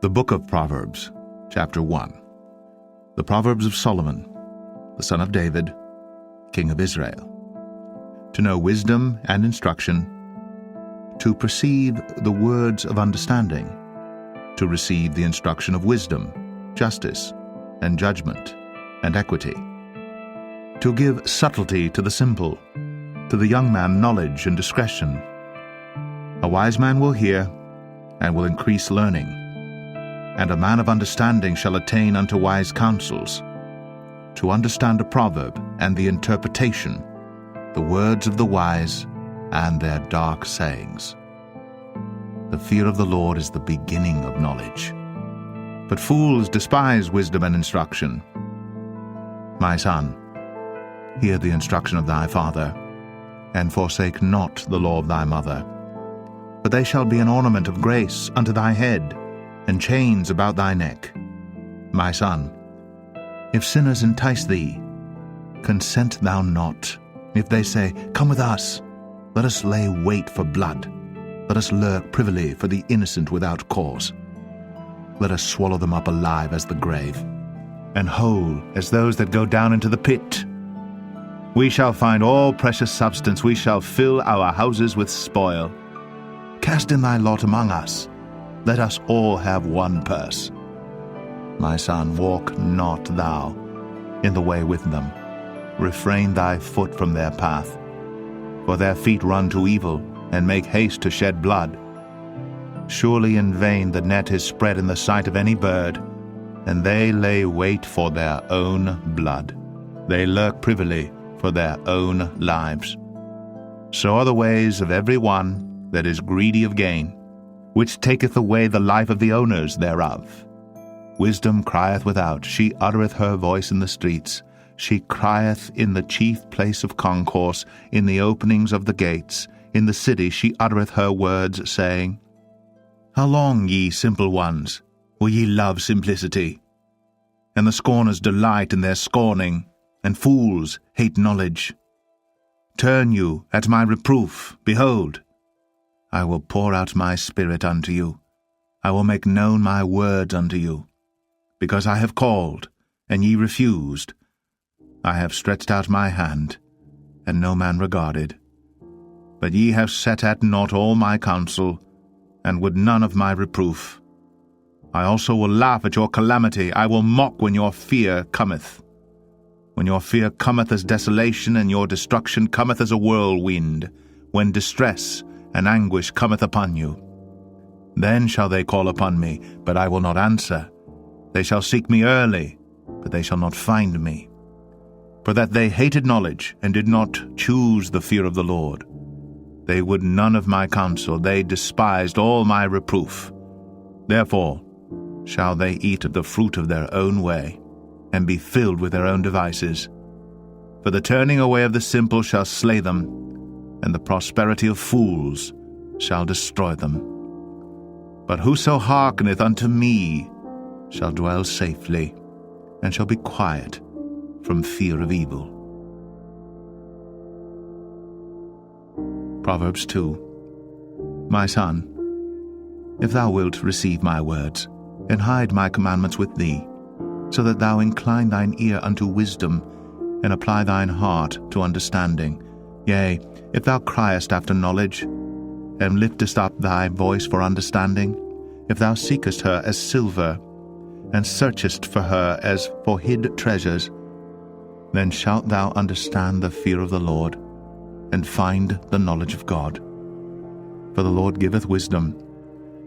The Book of Proverbs, Chapter 1. The Proverbs of Solomon, the son of David, king of Israel. To know wisdom and instruction, to perceive the words of understanding, to receive the instruction of wisdom, justice, and judgment, and equity. To give subtlety to the simple, to the young man knowledge and discretion. A wise man will hear, and will increase learning, and a man of understanding shall attain unto wise counsels. To understand a proverb and the interpretation, the words of the wise and their dark sayings. The fear of the Lord is the beginning of knowledge, but fools despise wisdom and instruction. My son, hear the instruction of thy father, and forsake not the law of thy mother. For they shall be an ornament of grace unto thy head, and chains about thy neck. My son, if sinners entice thee, consent thou not. If they say, Come with us, let us lay wait for blood, let us lurk privily for the innocent without cause. Let us swallow them up alive as the grave, and whole as those that go down into the pit. We shall find all precious substance, we shall fill our houses with spoil. Cast in thy lot among us, let us all have one purse. My son, walk not thou in the way with them. Refrain thy foot from their path. For their feet run to evil, and make haste to shed blood. Surely in vain the net is spread in the sight of any bird, and they lay wait for their own blood. They lurk privily for their own lives. So are the ways of every one that is greedy of gain, which taketh away the life of the owners thereof. Wisdom crieth without, she uttereth her voice in the streets. She crieth in the chief place of concourse, in the openings of the gates. In the city she uttereth her words, saying, How long, ye simple ones, will ye love simplicity? And the scorners delight in their scorning, and fools hate knowledge. Turn you at my reproof, behold, I will pour out my spirit unto you. I will make known my words unto you. Because I have called, and ye refused. I have stretched out my hand, and no man regarded. But ye have set at naught all my counsel, and would none of my reproof. I also will laugh at your calamity. I will mock when your fear cometh. When your fear cometh as desolation, and your destruction cometh as a whirlwind, when distress and anguish cometh upon you. Then shall they call upon me, but I will not answer. They shall seek me early, but they shall not find me. For that they hated knowledge, and did not choose the fear of the Lord. They would none of my counsel, they despised all my reproof. Therefore shall they eat of the fruit of their own way, and be filled with their own devices. For the turning away of the simple shall slay them, and the prosperity of fools shall destroy them. But whoso hearkeneth unto me shall dwell safely, and shall be quiet from fear of evil. Proverbs 2. My son, if thou wilt receive my words, and hide my commandments with thee, so that thou incline thine ear unto wisdom, and apply thine heart to understanding, yea, if thou criest after knowledge, and liftest up thy voice for understanding, if thou seekest her as silver, and searchest for her as for hid treasures, then shalt thou understand the fear of the Lord, and find the knowledge of God. For the Lord giveth wisdom.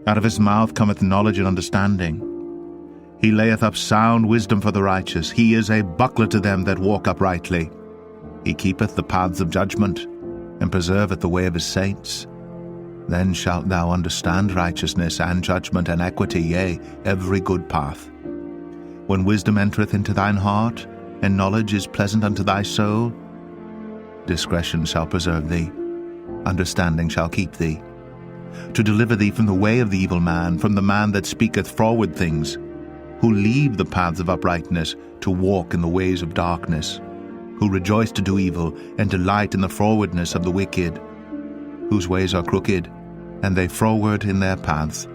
Out of his mouth cometh knowledge and understanding. He layeth up sound wisdom for the righteous. He is a buckler to them that walk uprightly. He keepeth the paths of judgment, and preserveth the way of his saints. Then shalt thou understand righteousness and judgment and equity, yea, every good path. When wisdom entereth into thine heart, and knowledge is pleasant unto thy soul, discretion shall preserve thee, understanding shall keep thee, to deliver thee from the way of the evil man, from the man that speaketh froward things, who leave the paths of uprightness to walk in the ways of darkness, who rejoice to do evil, and delight in the frowardness of the wicked, whose ways are crooked, and they froward in their paths.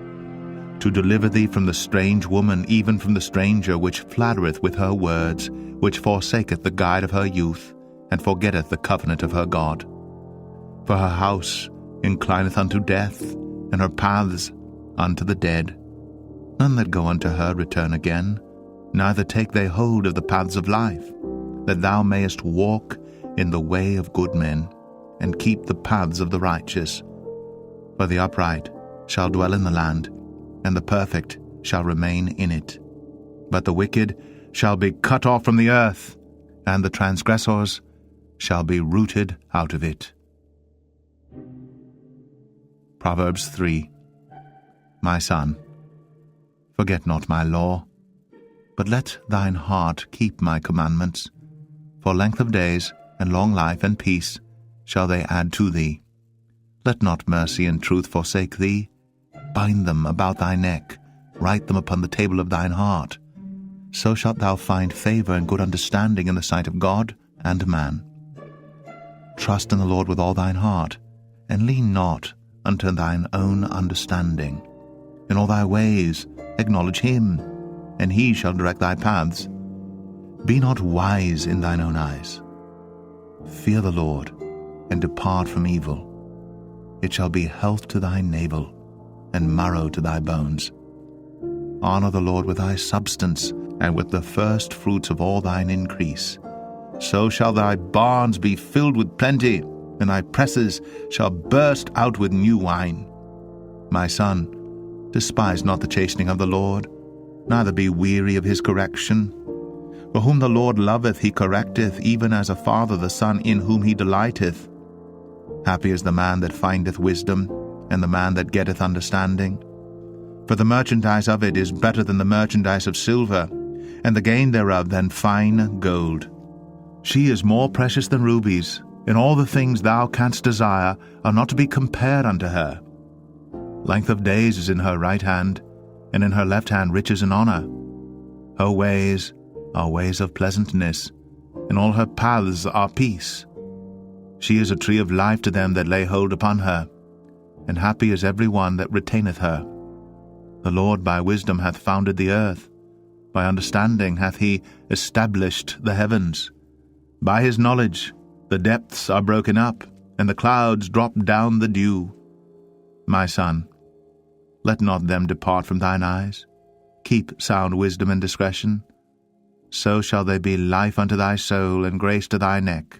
to deliver thee from the strange woman, even from the stranger which flattereth with her words, which forsaketh the guide of her youth, and forgetteth the covenant of her God. For her house inclineth unto death, and her paths unto the dead. None that go unto her return again, neither take they hold of the paths of life, that thou mayest walk in the way of good men, and keep the paths of the righteous. For the upright shall dwell in the land, and the perfect shall remain in it. But the wicked shall be cut off from the earth, and the transgressors shall be rooted out of it. Proverbs 3. My son, forget not my law, but let thine heart keep my commandments. For length of days, and long life, and peace shall they add to thee. Let not mercy and truth forsake thee. Bind them about thy neck, write them upon the table of thine heart. So shalt thou find favor and good understanding in the sight of God and man. Trust in the Lord with all thine heart, and lean not unto thine own understanding. In all thy ways acknowledge him, and he shall direct thy paths. Be not wise in thine own eyes. Fear the Lord, and depart from evil. It shall be health to thy navel, and marrow to thy bones. Honor the Lord with thy substance, and with the first fruits of all thine increase. So shall thy barns be filled with plenty, and thy presses shall burst out with new wine. My son, despise not the chastening of the Lord, neither be weary of his correction. For whom the Lord loveth he correcteth, even as a father the son in whom he delighteth. Happy is the man that findeth wisdom, and the man that getteth understanding. For the merchandise of it is better than the merchandise of silver, and the gain thereof than fine gold. She is more precious than rubies, and all the things thou canst desire are not to be compared unto her. Length of days is in her right hand, and in her left hand riches and honor. Her ways are ways of pleasantness, and all her paths are peace. She is a tree of life to them that lay hold upon her, and happy is every one that retaineth her. The Lord by wisdom hath founded the earth, by understanding hath he established the heavens. By his knowledge the depths are broken up, and the clouds drop down the dew. My son, let not them depart from thine eyes. Keep sound wisdom and discretion. So shall they be life unto thy soul, and grace to thy neck.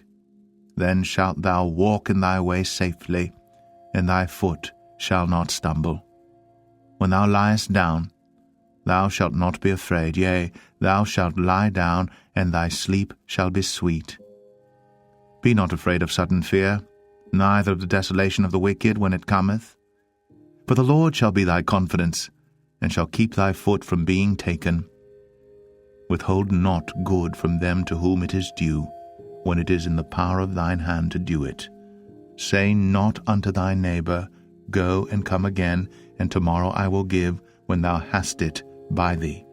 Then shalt thou walk in thy way safely, and thy foot shall not stumble. When thou liest down, thou shalt not be afraid. Yea, thou shalt lie down, and thy sleep shall be sweet. Be not afraid of sudden fear, neither of the desolation of the wicked when it cometh. For the Lord shall be thy confidence, and shall keep thy foot from being taken. Withhold not good from them to whom it is due, when it is in the power of thine hand to do it. Say not unto thy neighbor, Go and come again, and tomorrow I will give, when thou hast it by thee.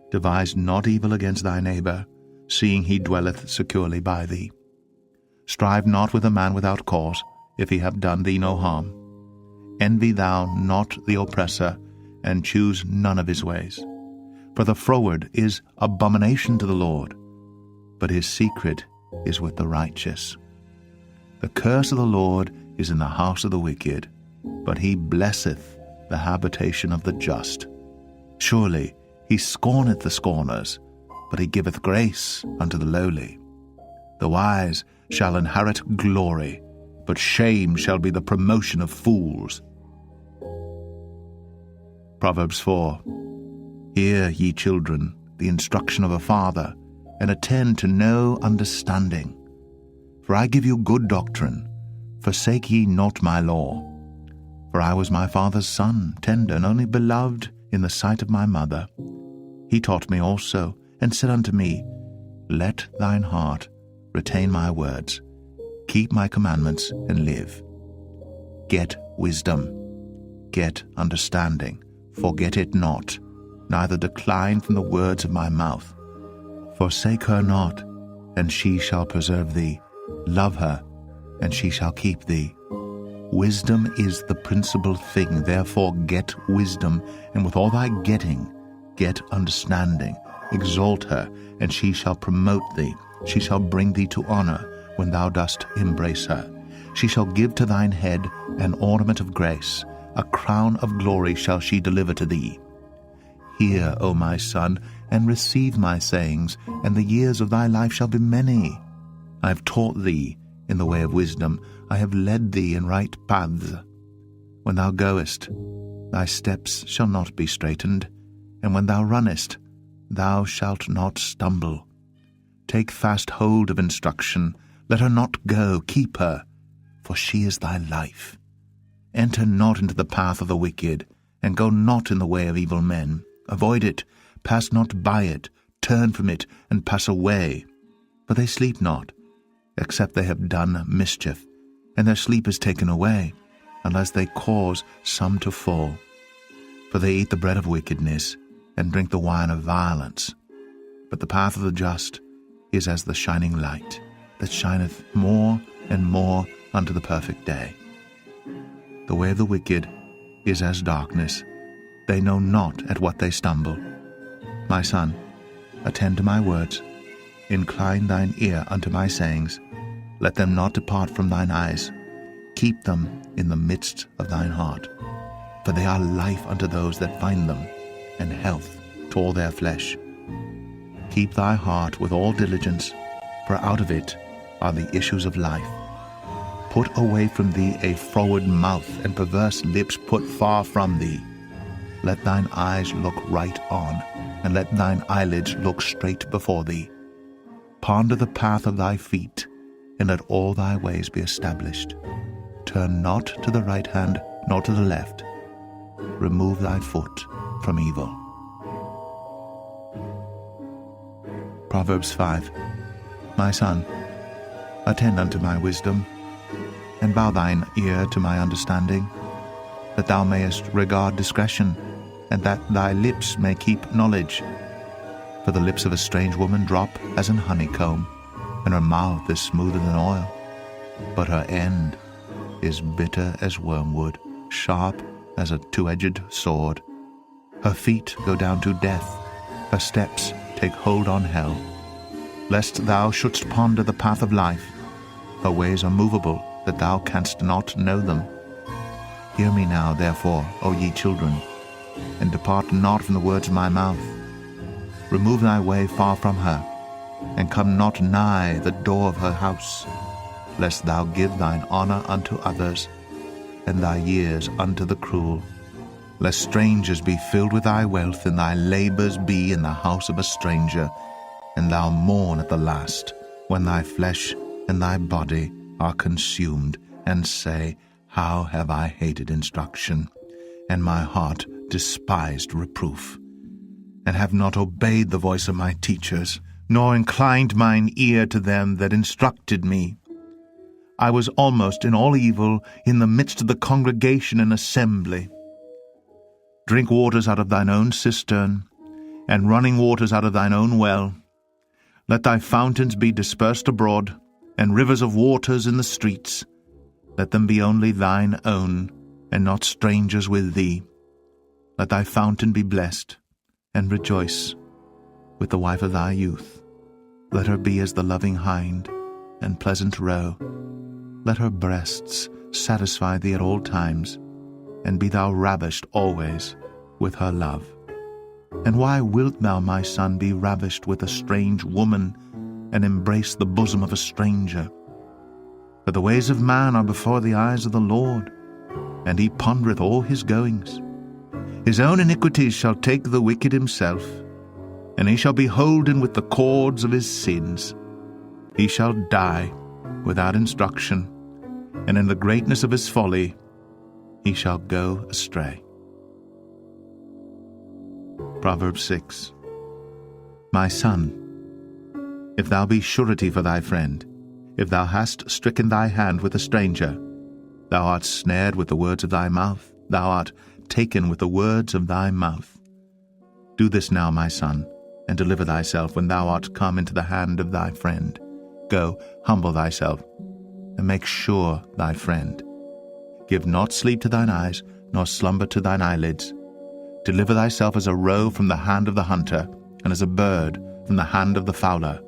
Devise not evil against thy neighbor, seeing he dwelleth securely by thee. Strive not with a man without cause, if he have done thee no harm. Envy thou not the oppressor, and choose none of his ways. For the froward is abomination to the Lord, but his secret is with the righteous. The curse of the Lord is in the house of the wicked, but he blesseth the habitation of the just. Surely he scorneth the scorners, but he giveth grace unto the lowly. The wise shall inherit glory, but shame shall be the promotion of fools. Proverbs 4. Hear, ye children, the instruction of a father, and attend to know understanding. For I give you good doctrine. Forsake ye not my law. For I was my father's son, tender and only beloved in the sight of my mother. He taught me also, and said unto me, Let thine heart retain my words, keep my commandments, and live. Get wisdom, get understanding, forget it not, neither decline from the words of my mouth. Forsake her not, and she shall preserve thee. Love her, and she shall keep thee. Wisdom is the principal thing, therefore get wisdom, and with all thy getting, get understanding. Exalt her, and she shall promote thee. She shall bring thee to honor when thou dost embrace her. She shall give to thine head an ornament of grace. A crown of glory shall she deliver to thee. Hear, O my son, and receive my sayings, and the years of thy life shall be many. I have taught thee in the way of wisdom. I have led thee in right paths. When thou goest, thy steps shall not be straitened, and when thou runnest, thou shalt not stumble. Take fast hold of instruction. Let her not go. Keep her, for she is thy life. Enter not into the path of the wicked, and go not in the way of evil men. Avoid it, pass not by it, turn from it, and pass away. For they sleep not, except they have done mischief, and their sleep is taken away, unless they cause some to fall. For they eat the bread of wickedness, and drink the wine of violence. But the path of the just is as the shining light, that shineth more and more unto the perfect day. The way of the wicked is as darkness. They know not at what they stumble. My son, attend to my words. Incline thine ear unto my sayings. Let them not depart from thine eyes. Keep them in the midst of thine heart. For they are life unto those that find them, and health to all their flesh. Keep thy heart with all diligence, for out of it are the issues of life. Put away from thee a froward mouth, and perverse lips put far from thee. Let thine eyes look right on, and let thine eyelids look straight before thee. Ponder the path of thy feet, and let all thy ways be established. Turn not to the right hand, nor to the left. Remove thy foot from evil. Proverbs 5. My son, attend unto my wisdom, and bow thine ear to my understanding, that thou mayest regard discretion, and that thy lips may keep knowledge. For the lips of a strange woman drop as an honeycomb, and her mouth is smoother than oil. But her end is bitter as wormwood, sharp as a two-edged sword. Her feet go down to death, her steps take hold on hell. Lest thou shouldst ponder the path of life, her ways are movable, that thou canst not know them. Hear me now, therefore, O ye children, and depart not from the words of my mouth. Remove thy way far from her, and come not nigh the door of her house, lest thou give thine honor unto others, and thy years unto the cruel. Lest strangers be filled with thy wealth, and thy labors be in the house of a stranger, and thou mourn at the last, when thy flesh and thy body are consumed, and say, How have I hated instruction, and my heart despised reproof, and have not obeyed the voice of my teachers, nor inclined mine ear to them that instructed me. I was almost in all evil in the midst of the congregation and assembly. Drink waters out of thine own cistern, and running waters out of thine own well. Let thy fountains be dispersed abroad, and rivers of waters in the streets. Let them be only thine own, and not strangers with thee. Let thy fountain be blessed, and rejoice with the wife of thy youth. Let her be as the loving hind, and pleasant roe. Let her breasts satisfy thee at all times, and be thou ravished always with her love. And why wilt thou, my son, be ravished with a strange woman, and embrace the bosom of a stranger? For the ways of man are before the eyes of the Lord, and he pondereth all his goings. His own iniquities shall take the wicked himself, and he shall be holden with the cords of his sins. He shall die without instruction, and in the greatness of his folly he shall go astray. Proverbs 6. My son, if thou be surety for thy friend, if thou hast stricken thy hand with a stranger, thou art snared with the words of thy mouth, thou art taken with the words of thy mouth. Do this now, my son, and deliver thyself when thou art come into the hand of thy friend. Go, humble thyself, and make sure thy friend. Give not sleep to thine eyes, nor slumber to thine eyelids. Deliver thyself as a roe from the hand of the hunter, and as a bird from the hand of the fowler.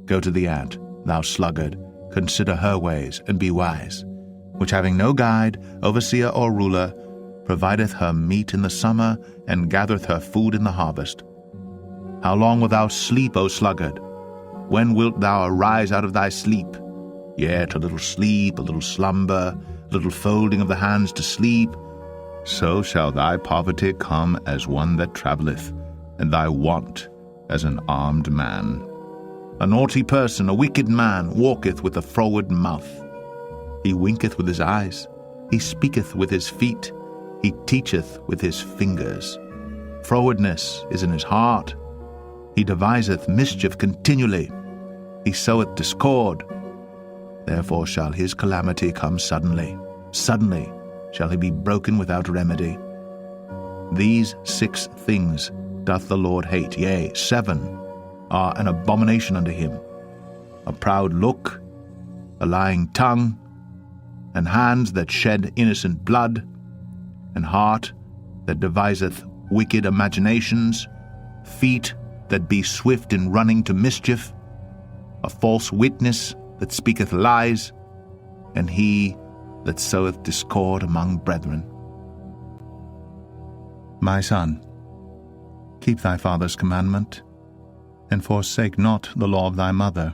Go to the ant, thou sluggard, consider her ways, and be wise, which having no guide, overseer, or ruler, provideth her meat in the summer, and gathereth her food in the harvest. How long wilt thou sleep, O sluggard? When wilt thou arise out of thy sleep? Yet a little sleep, a little slumber, a little folding of the hands to sleep. So shall thy poverty come as one that travelleth, and thy want as an armed man. A naughty person, a wicked man, walketh with a froward mouth. He winketh with his eyes, he speaketh with his feet, he teacheth with his fingers. Frowardness is in his heart. He deviseth mischief continually. He soweth discord. Therefore shall his calamity come suddenly. Suddenly shall he be broken without remedy. These 6 things doth the Lord hate, yea, 7 are an abomination unto him: a proud look, a lying tongue, and hands that shed innocent blood, and heart that deviseth wicked imaginations, feet that be swift in running to mischief, a false witness that speaketh lies, and he that soweth discord among brethren. My son, keep thy father's commandment, and forsake not the law of thy mother.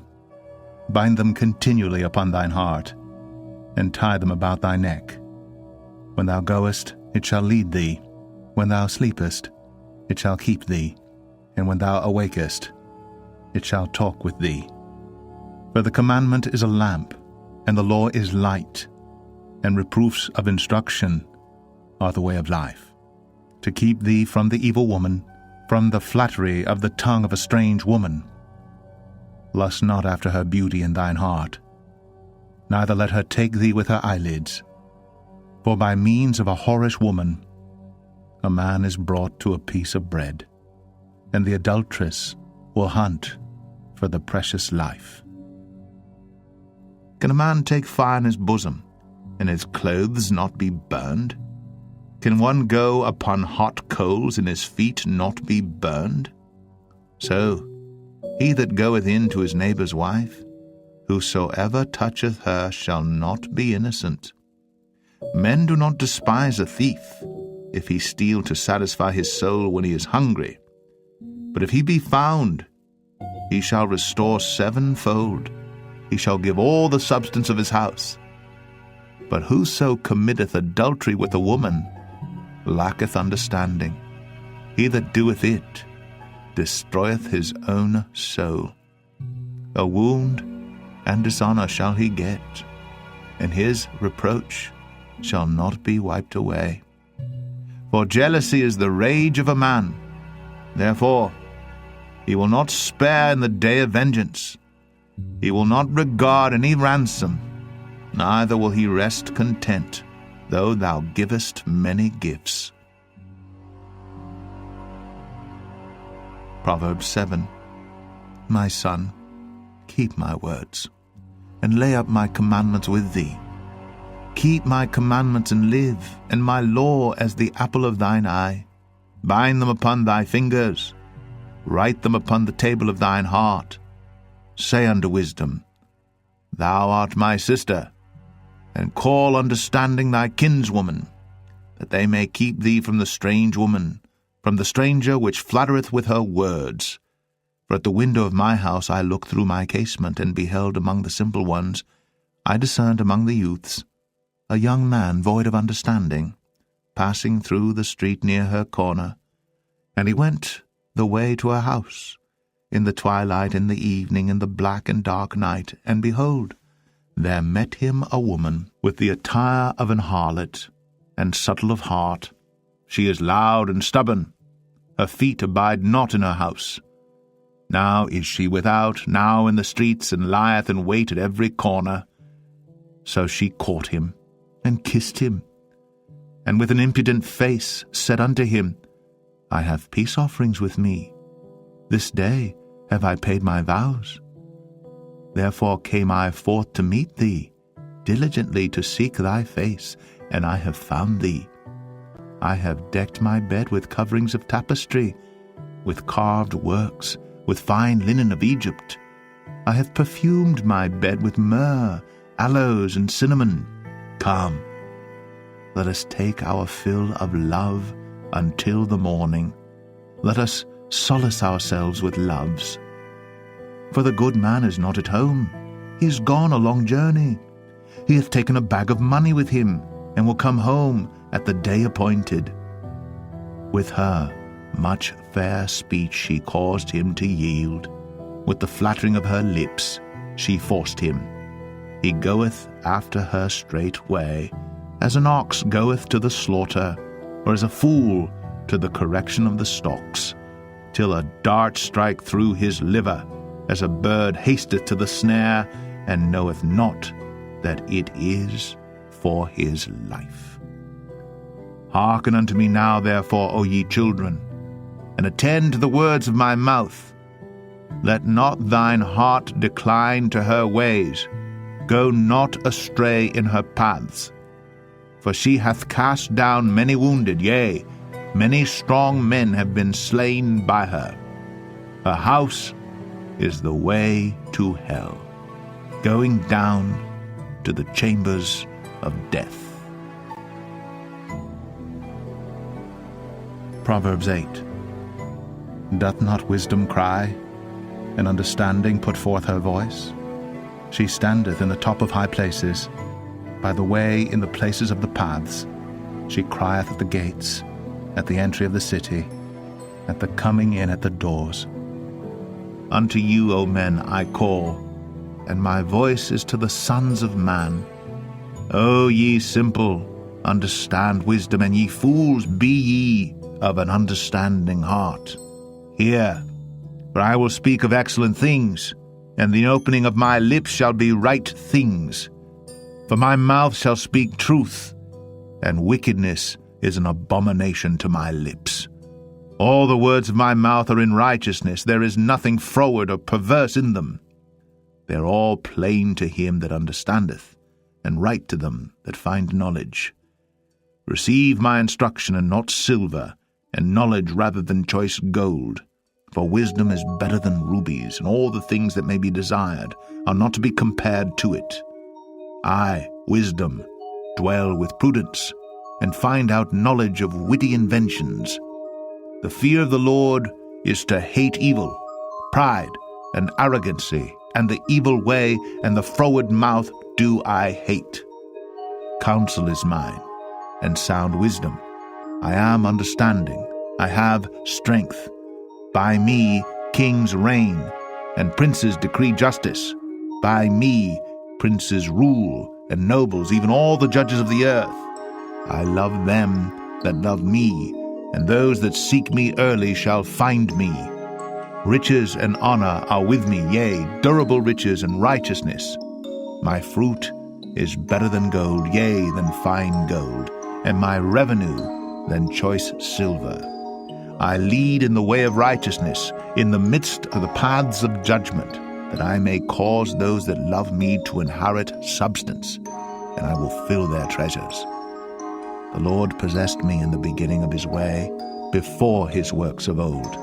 Bind them continually upon thine heart, and tie them about thy neck. When thou goest, it shall lead thee. When thou sleepest, it shall keep thee. And when thou awakest, it shall talk with thee. For the commandment is a lamp, and the law is light, and reproofs of instruction are the way of life, to keep thee from the evil woman, from the flattery of the tongue of a strange woman. Lust not after her beauty in thine heart, neither let her take thee with her eyelids. For by means of a whorish woman a man is brought to a piece of bread, and the adulteress will hunt for the precious life. Can a man take fire in his bosom, and his clothes not be burned? Can one go upon hot coals, and his feet not be burned? So he that goeth in to his neighbour's wife, whosoever toucheth her shall not be innocent. Men do not despise a thief, if he steal to satisfy his soul when he is hungry. But if he be found, he shall restore 7-fold. He shall give all the substance of his house. But whoso committeth adultery with a woman lacketh understanding. He that doeth it destroyeth his own soul. A wound and dishonour shall he get, and his reproach shall not be wiped away. For jealousy is the rage of a man. Therefore he will not spare in the day of vengeance. He will not regard any ransom, neither will he rest content, though thou givest many gifts. Proverbs 7. My son, keep my words, and lay up my commandments with thee. Keep my commandments and live, and my law as the apple of thine eye. Bind them upon thy fingers, write them upon the table of thine heart. Say unto wisdom, Thou art my sister, and call understanding thy kinswoman, that they may keep thee from the strange woman, from the stranger which flattereth with her words. For at the window of my house I looked through my casement, and beheld among the simple ones, I discerned among the youths, a young man void of understanding, passing through the street near her corner. And he went the way to her house, in the twilight, in the evening, in the black and dark night, and behold, there met him a woman with the attire of an harlot, and subtle of heart. She is loud and stubborn. Her feet abide not in her house. Now is she without, now in the streets, and lieth in wait at every corner. So she caught him, and kissed him, and with an impudent face said unto him, I have peace offerings with me. This day have I paid my vows. Therefore came I forth to meet thee, diligently to seek thy face, and I have found thee. I have decked my bed with coverings of tapestry, with carved works, with fine linen of Egypt. I have perfumed my bed with myrrh, aloes, and cinnamon. Come, let us take our fill of love until the morning. Let us solace ourselves with loves. For the good man is not at home. He is gone a long journey. He hath taken a bag of money with him, and will come home at the day appointed. With her much fair speech she caused him to yield. With the flattering of her lips she forced him. He goeth after her straightway, as an ox goeth to the slaughter, or as a fool to the correction of the stocks, till a dart strike through his liver, as a bird hasteth to the snare, and knoweth not that it is for his life. Hearken unto me now, therefore, O ye children, and attend to the words of my mouth. Let not thine heart decline to her ways. Go not astray in her paths. For she hath cast down many wounded, yea, many strong men have been slain by her. Her house is the way to hell, going down to the chambers of death. Proverbs 8. Doth not wisdom cry, and understanding put forth her voice? She standeth in the top of high places, by the way in the places of the paths. She crieth at the gates, at the entry of the city, at the coming in at the doors. Unto you, O men, I call, and my voice is to the sons of man. O ye simple, understand wisdom, and ye fools, be ye of an understanding heart. Hear, for I will speak of excellent things, and the opening of my lips shall be right things. For my mouth shall speak truth, and wickedness is an abomination to my lips. All the words of my mouth are in righteousness. There is nothing froward or perverse in them. They are all plain to him that understandeth, and right to them that find knowledge. Receive my instruction, and not silver, and knowledge rather than choice gold. For wisdom is better than rubies, and all the things that may be desired are not to be compared to it. I, wisdom, dwell with prudence, and find out knowledge of witty inventions. The fear of the Lord is to hate evil, pride, and arrogancy, and the evil way, and the froward mouth do I hate. Counsel is mine, and sound wisdom. I am understanding, I have strength. By me kings reign, and princes decree justice. By me princes rule, and nobles, even all the judges of the earth. I love them that love me, and those that seek me early shall find me. Riches and honor are with me, yea, durable riches and righteousness. My fruit is better than gold, yea, than fine gold, and my revenue than choice silver. I lead in the way of righteousness, in the midst of the paths of judgment, that I may cause those that love me to inherit substance, and I will fill their treasures. The Lord possessed me in the beginning of his way, before his works of old.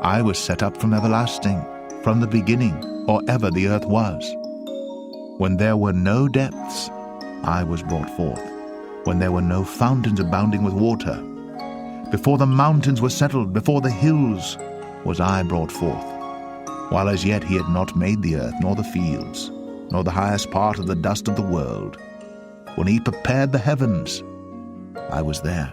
I was set up from everlasting, from the beginning, or ever the earth was. When there were no depths, I was brought forth, when there were no fountains abounding with water. Before the mountains were settled, before the hills, was I brought forth. While as yet he had not made the earth, nor the fields, nor the highest part of the dust of the world. When he prepared the heavens, I was there.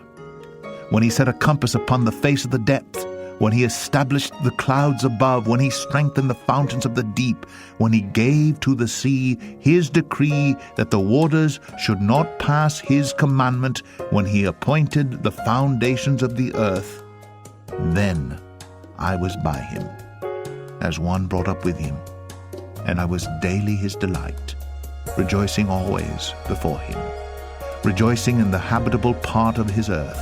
When he set a compass upon the face of the depth, when he established the clouds above, when he strengthened the fountains of the deep, when he gave to the sea his decree that the waters should not pass his commandment, when he appointed the foundations of the earth, then I was by him, as one brought up with him, and I was daily his delight, rejoicing always before him, rejoicing in the habitable part of his earth,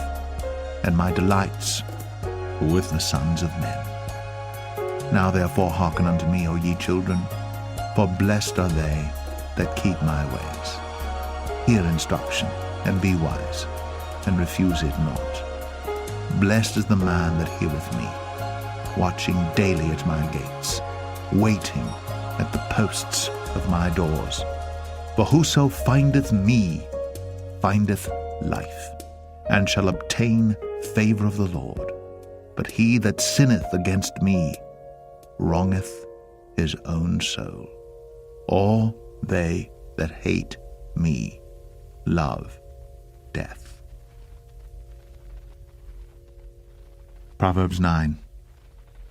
and my delights were with the sons of men. Now therefore hearken unto me, O ye children, for blessed are they that keep my ways. Hear instruction, and be wise, and refuse it not. Blessed is the man that heareth me, watching daily at my gates, waiting at the posts of my doors. For whoso findeth me findeth life, and shall obtain favor of the Lord. But he that sinneth against me wrongeth his own soul. All they that hate me love death. Proverbs 9.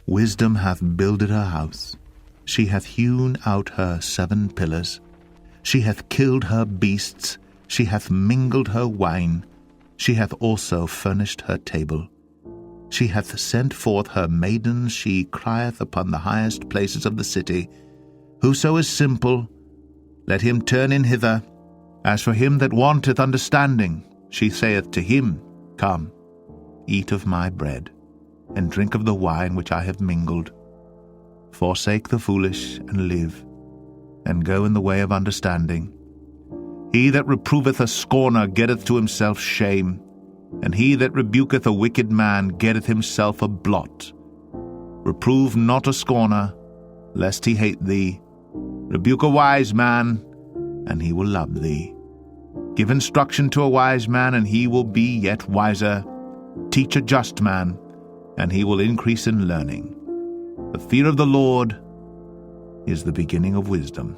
Wisdom hath builded her house. She hath hewn out her 7 pillars. She hath killed her beasts. She hath mingled her wine. She hath also furnished her table. She hath sent forth her maidens. She crieth upon the highest places of the city. Whoso is simple, let him turn in hither. As for him that wanteth understanding, she saith to him, Come, eat of my bread, and drink of the wine which I have mingled. Forsake the foolish, and live, and go in the way of understanding. He that reproveth a scorner getteth to himself shame, and he that rebuketh a wicked man getteth himself a blot. Reprove not a scorner, lest he hate thee. Rebuke a wise man, and he will love thee. Give instruction to a wise man, and he will be yet wiser. Teach a just man, and he will increase in learning. The fear of the Lord is the beginning of wisdom,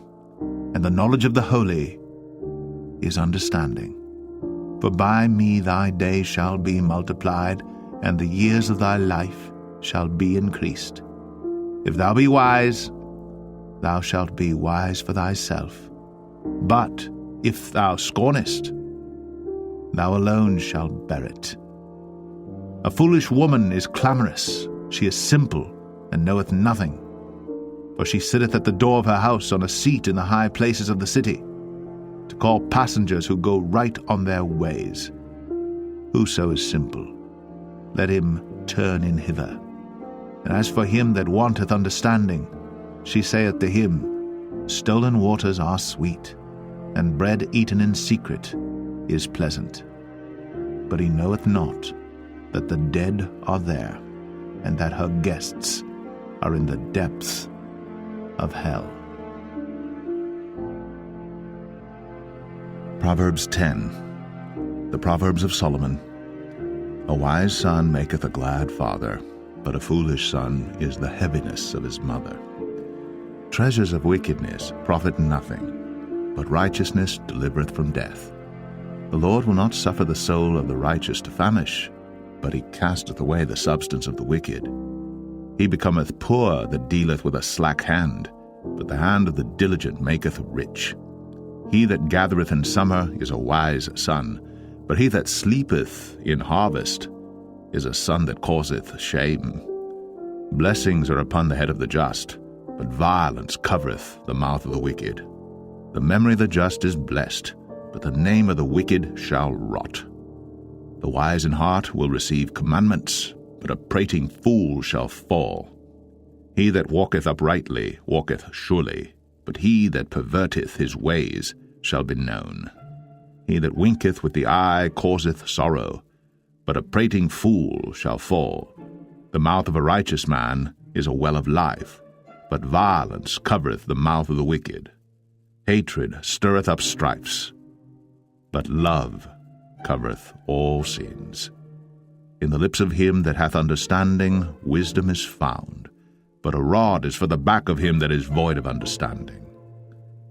and the knowledge of the holy is understanding. For by me thy days shall be multiplied, and the years of thy life shall be increased. If thou be wise, thou shalt be wise for thyself. But if thou scornest, thou alone shalt bear it. A foolish woman is clamorous, she is simple, and knoweth nothing. For she sitteth at the door of her house on a seat in the high places of the city, to call passengers who go right on their ways. Whoso is simple, let him turn in hither. And as for him that wanteth understanding, she saith to him, Stolen waters are sweet, and bread eaten in secret is pleasant. But he knoweth not that the dead are there, and that her guests are in the depths of hell. Proverbs 10. The Proverbs of Solomon. A wise son maketh a glad father, but a foolish son is the heaviness of his mother. Treasures of wickedness profit nothing, but righteousness delivereth from death. The Lord will not suffer the soul of the righteous to famish, but he casteth away the substance of the wicked. He becometh poor that dealeth with a slack hand, but the hand of the diligent maketh rich. He that gathereth in summer is a wise son, but he that sleepeth in harvest is a son that causeth shame. Blessings are upon the head of the just, but violence covereth the mouth of the wicked. The memory of the just is blessed, but the name of the wicked shall rot. The wise in heart will receive commandments, but a prating fool shall fall. He that walketh uprightly walketh surely, but he that perverteth his ways shall be known. He that winketh with the eye causeth sorrow, but a prating fool shall fall. The mouth of a righteous man is a well of life, but violence covereth the mouth of the wicked. Hatred stirreth up strifes, but love covereth all sins. In the lips of him that hath understanding wisdom is found, but a rod is for the back of him that is void of understanding.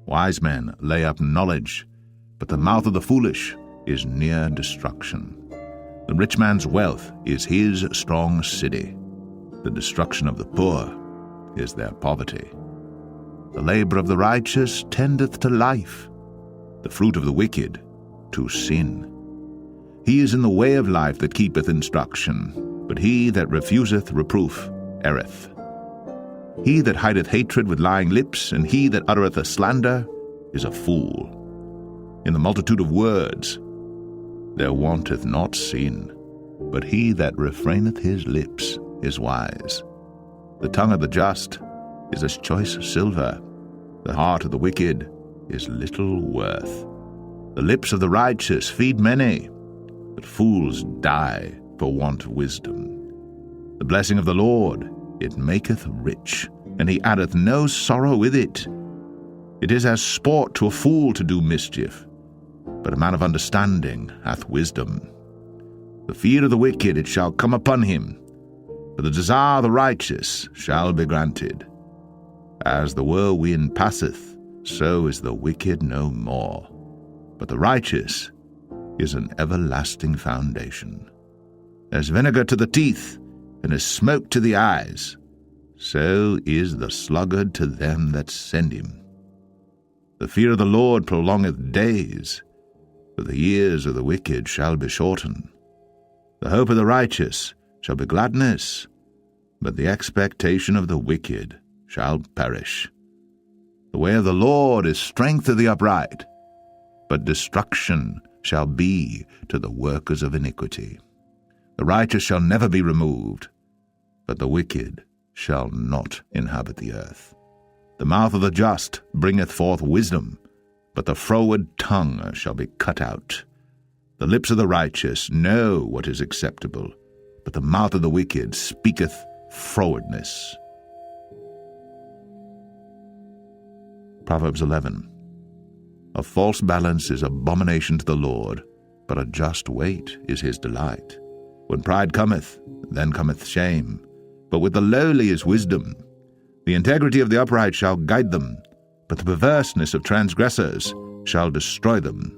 Wise men lay up knowledge, but the mouth of the foolish is near destruction. The rich man's wealth is his strong city. The destruction of the poor is their poverty. The labor of the righteous tendeth to life, the fruit of the wicked to sin. He is in the way of life that keepeth instruction, but he that refuseth reproof erreth. He that hideth hatred with lying lips, and he that uttereth a slander, is a fool. In the multitude of words there wanteth not sin, but he that refraineth his lips is wise. The tongue of the just is as choice silver, the heart of the wicked is little worth. The lips of the righteous feed many, but fools die for want of wisdom. The blessing of the Lord, it maketh rich, and he addeth no sorrow with it. It is as sport to a fool to do mischief, but a man of understanding hath wisdom. The fear of the wicked it shall come upon him, but the desire of the righteous shall be granted. As the whirlwind passeth, so is the wicked no more, but the righteous is an everlasting foundation. As vinegar to the teeth, and as smoke to the eyes, so is the sluggard to them that send him. The fear of the Lord prolongeth days, but the years of the wicked shall be shortened. The hope of the righteous shall be gladness, but the expectation of the wicked shall perish. The way of the Lord is strength to the upright, but destruction shall be to the workers of iniquity. The righteous shall never be removed, but the wicked shall not inhabit the earth. The mouth of the just bringeth forth wisdom, but the froward tongue shall be cut out. The lips of the righteous know what is acceptable, but the mouth of the wicked speaketh frowardness. Proverbs 11. A false balance is abomination to the Lord, but a just weight is his delight. When pride cometh, then cometh shame, but with the lowly is wisdom. The integrity of the upright shall guide them, but the perverseness of transgressors shall destroy them.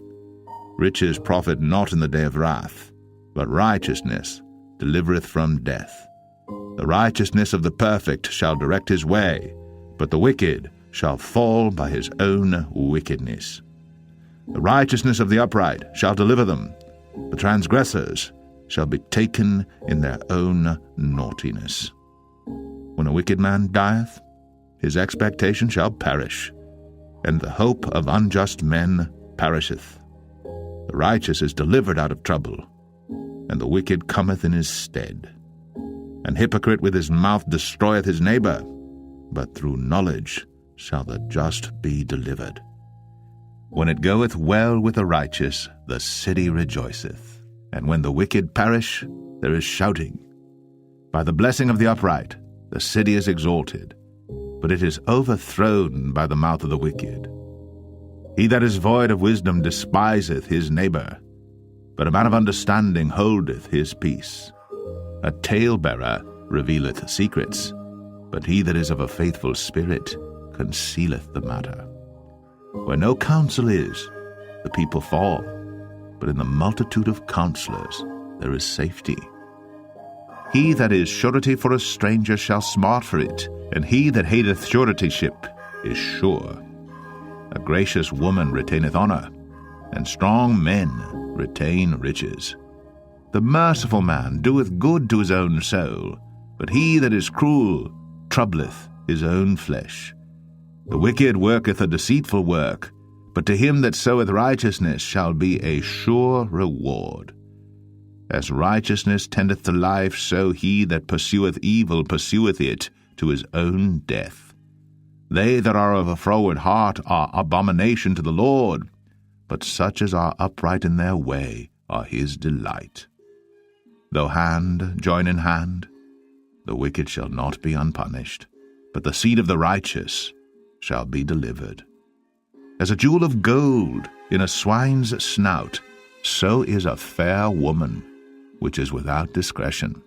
Riches profit not in the day of wrath, but righteousness delivereth from death. The righteousness of the perfect shall direct his way, but the wicked shall fall by his own wickedness. The righteousness of the upright shall deliver them, the transgressors shall be taken in their own naughtiness. When a wicked man dieth, his expectation shall perish, and the hope of unjust men perisheth. The righteous is delivered out of trouble, and the wicked cometh in his stead. An hypocrite with his mouth destroyeth his neighbor, but through knowledge shall the just be delivered. When it goeth well with the righteous, the city rejoiceth, and when the wicked perish, there is shouting. By the blessing of the upright, the city is exalted, but it is overthrown by the mouth of the wicked. He that is void of wisdom despiseth his neighbor, but a man of understanding holdeth his peace. A talebearer revealeth secrets, but he that is of a faithful spirit concealeth the matter. Where no counsel is, the people fall, but in the multitude of counselors there is safety. He that is surety for a stranger shall smart for it, and he that hateth suretyship is sure. A gracious woman retaineth honor, and strong men retain riches. The merciful man doeth good to his own soul, but he that is cruel troubleth his own flesh. The wicked worketh a deceitful work, but to him that soweth righteousness shall be a sure reward. As righteousness tendeth to life, so he that pursueth evil pursueth it to his own death. They that are of a froward heart are abomination to the Lord, but such as are upright in their way are his delight. Though hand join in hand, the wicked shall not be unpunished, but the seed of the righteous shall be delivered. As a jewel of gold in a swine's snout, so is a fair woman, which is without discretion.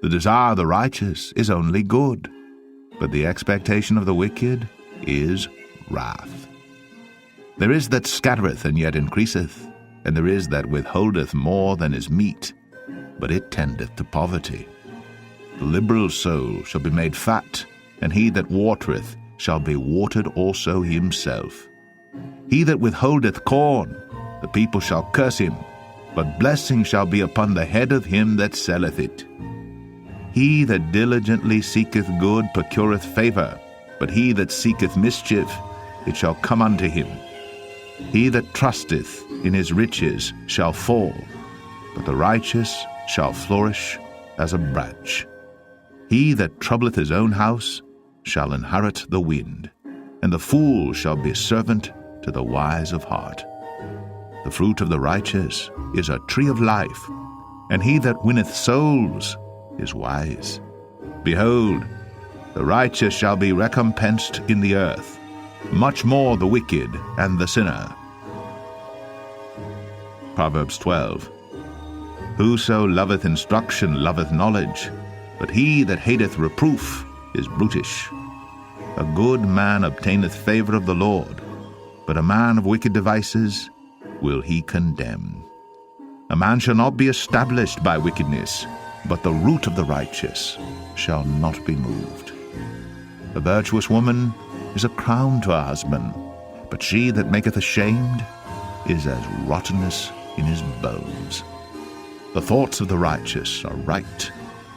The desire of the righteous is only good, but the expectation of the wicked is wrath. There is that scattereth and yet increaseth, and there is that withholdeth more than is meet, but it tendeth to poverty. The liberal soul shall be made fat, and he that watereth shall be watered also himself. He that withholdeth corn, the people shall curse him, but blessing shall be upon the head of him that selleth it. He that diligently seeketh good procureth favor, but he that seeketh mischief, it shall come unto him. He that trusteth in his riches shall fall, but the righteous shall flourish as a branch. He that troubleth his own house shall inherit the wind, and the fool shall be servant to the wise of heart. The fruit of the righteous is a tree of life, and he that winneth souls is wise. Behold, the righteous shall be recompensed in the earth, much more the wicked and the sinner. Proverbs 12. Whoso loveth instruction loveth knowledge, but he that hateth reproof is brutish. A good man obtaineth favour of the Lord, but a man of wicked devices will he condemn. A man shall not be established by wickedness, but the root of the righteous shall not be moved. A virtuous woman is a crown to her husband, but she that maketh ashamed is as rottenness in his bones. The thoughts of the righteous are right,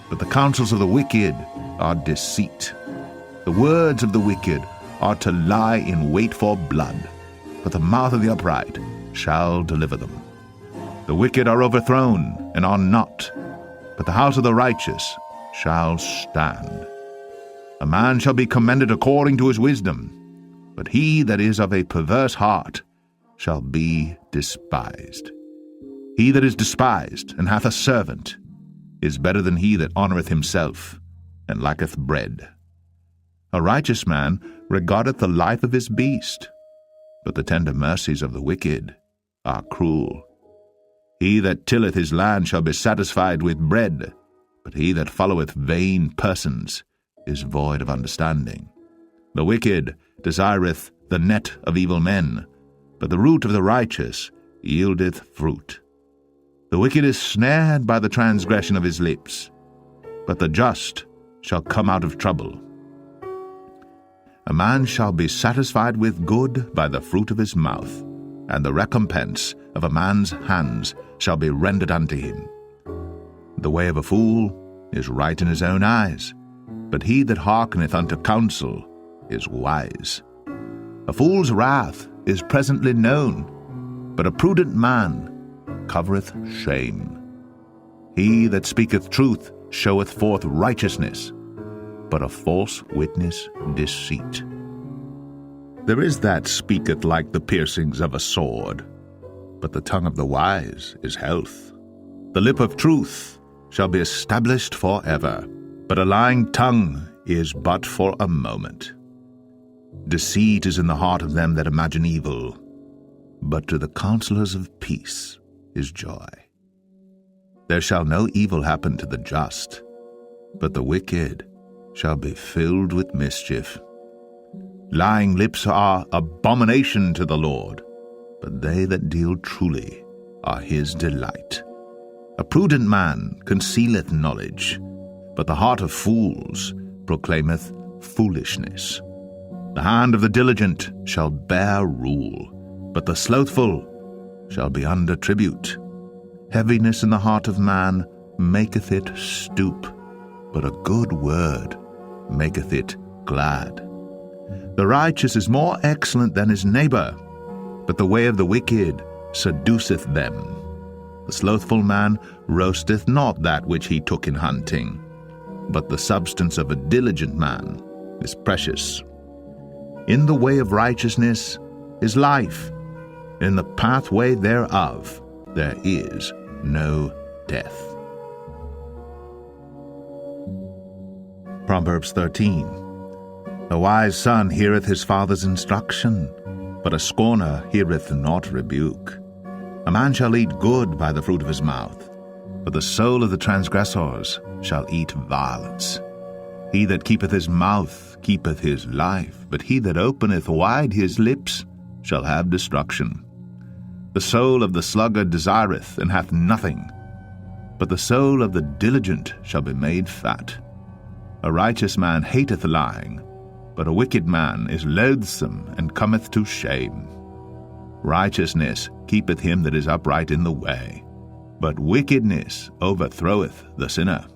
but the counsels of the wicked are deceit. The words of the wicked are to lie in wait for blood, but the mouth of the upright shall deliver them. The wicked are overthrown and are not, but the house of the righteous shall stand. A man shall be commended according to his wisdom, but he that is of a perverse heart shall be despised. He that is despised and hath a servant is better than he that honoureth himself and lacketh bread. A righteous man regardeth the life of his beast, but the tender mercies of the wicked are cruel. He that tilleth his land shall be satisfied with bread, but he that followeth vain persons is void of understanding. The wicked desireth the net of evil men, but the root of the righteous yieldeth fruit. The wicked is snared by the transgression of his lips, but the just shall come out of trouble. A man shall be satisfied with good by the fruit of his mouth, and the recompense of a man's hands shall be rendered unto him. The way of a fool is right in his own eyes, but he that hearkeneth unto counsel is wise. A fool's wrath is presently known, but a prudent man covereth shame. He that speaketh truth showeth forth righteousness, but a false witness deceit. There is that speaketh like the piercings of a sword, but the tongue of the wise is health. The lip of truth shall be established for ever, but a lying tongue is but for a moment. Deceit is in the heart of them that imagine evil, but to the counselors of peace is joy. There shall no evil happen to the just, but the wicked shall be filled with mischief. Lying lips are abomination to the Lord, but they that deal truly are his delight. A prudent man concealeth knowledge, but the heart of fools proclaimeth foolishness. The hand of the diligent shall bear rule, but the slothful shall be under tribute. Heaviness in the heart of man maketh it stoop, but a good word maketh it glad. The righteous is more excellent than his neighbour, but the way of the wicked seduceth them. The slothful man roasteth not that which he took in hunting, but the substance of a diligent man is precious. In the way of righteousness is life, in the pathway thereof there is no death. Proverbs 13. A wise son heareth his father's instruction, but a scorner heareth not rebuke. A man shall eat good by the fruit of his mouth, but the soul of the transgressors shall eat violence. He that keepeth his mouth keepeth his life, but he that openeth wide his lips shall have destruction. The soul of the sluggard desireth, and hath nothing, but the soul of the diligent shall be made fat. A righteous man hateth lying, but a wicked man is loathsome, and cometh to shame. Righteousness keepeth him that is upright in the way, but wickedness overthroweth the sinner.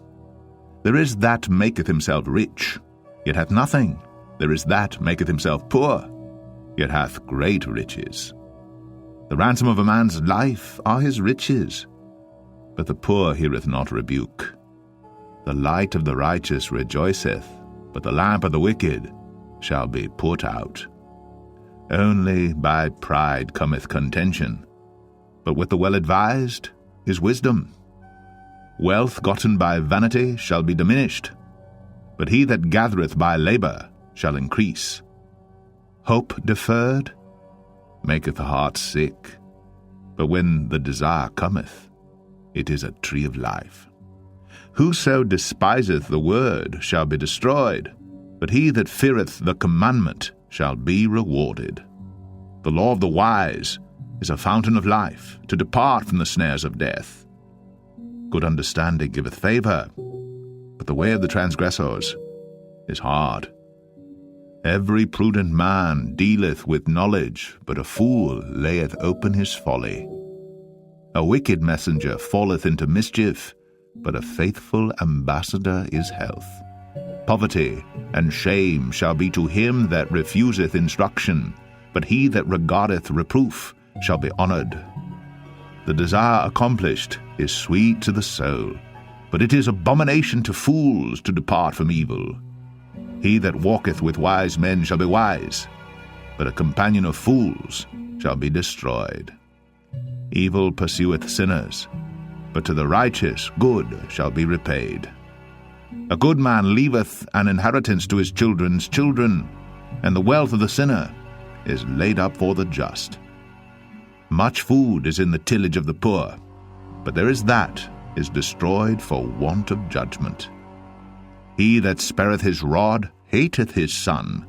There is that maketh himself rich, yet hath nothing. There is that maketh himself poor, yet hath great riches. The ransom of a man's life are his riches, but the poor heareth not rebuke. The light of the righteous rejoiceth, but the lamp of the wicked shall be put out. Only by pride cometh contention, but with the well-advised is wisdom. Wealth gotten by vanity shall be diminished, but he that gathereth by labor shall increase. Hope deferred maketh the heart sick, but when the desire cometh, it is a tree of life. Whoso despiseth the word shall be destroyed, but he that feareth the commandment shall be rewarded. The law of the wise is a fountain of life, to depart from the snares of death. Good understanding giveth favor, but the way of the transgressors is hard. Every prudent man dealeth with knowledge, but a fool layeth open his folly. A wicked messenger falleth into mischief, but a faithful ambassador is health. Poverty and shame shall be to him that refuseth instruction, but he that regardeth reproof shall be honored. The desire accomplished is sweet to the soul, but it is abomination to fools to depart from evil. He that walketh with wise men shall be wise, but a companion of fools shall be destroyed. Evil pursueth sinners, but to the righteous good shall be repaid. A good man leaveth an inheritance to his children's children, and the wealth of the sinner is laid up for the just. Much food is in the tillage of the poor, but there is that is destroyed for want of judgment. He that spareth his rod hateth his son,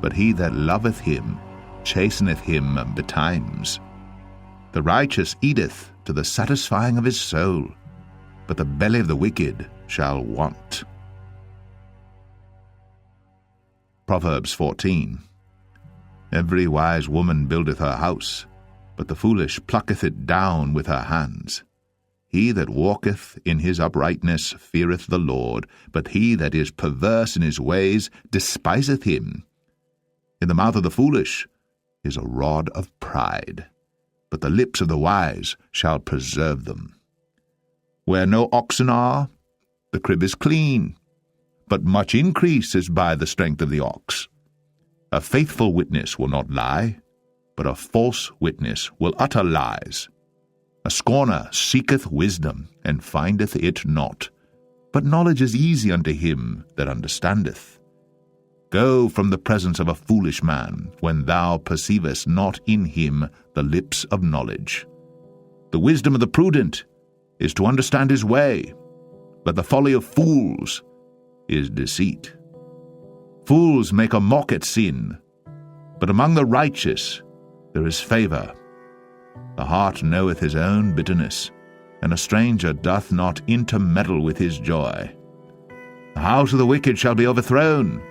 but he that loveth him chasteneth him betimes. The righteous eateth to the satisfying of his soul, but the belly of the wicked shall want. Proverbs 14. Every wise woman buildeth her house, but the foolish plucketh it down with her hands. He that walketh in his uprightness feareth the Lord, but he that is perverse in his ways despiseth him. In the mouth of the foolish is a rod of pride, but the lips of the wise shall preserve them. Where no oxen are, the crib is clean, but much increase is by the strength of the ox. A faithful witness will not lie, but a false witness will utter lies. A scorner seeketh wisdom, and findeth it not, but knowledge is easy unto him that understandeth. Go from the presence of a foolish man, when thou perceivest not in him the lips of knowledge. The wisdom of the prudent is to understand his way, but the folly of fools is deceit. Fools make a mock at sin, but among the righteous there is favor. The heart knoweth his own bitterness, and a stranger doth not intermeddle with his joy. The house of the wicked shall be overthrown,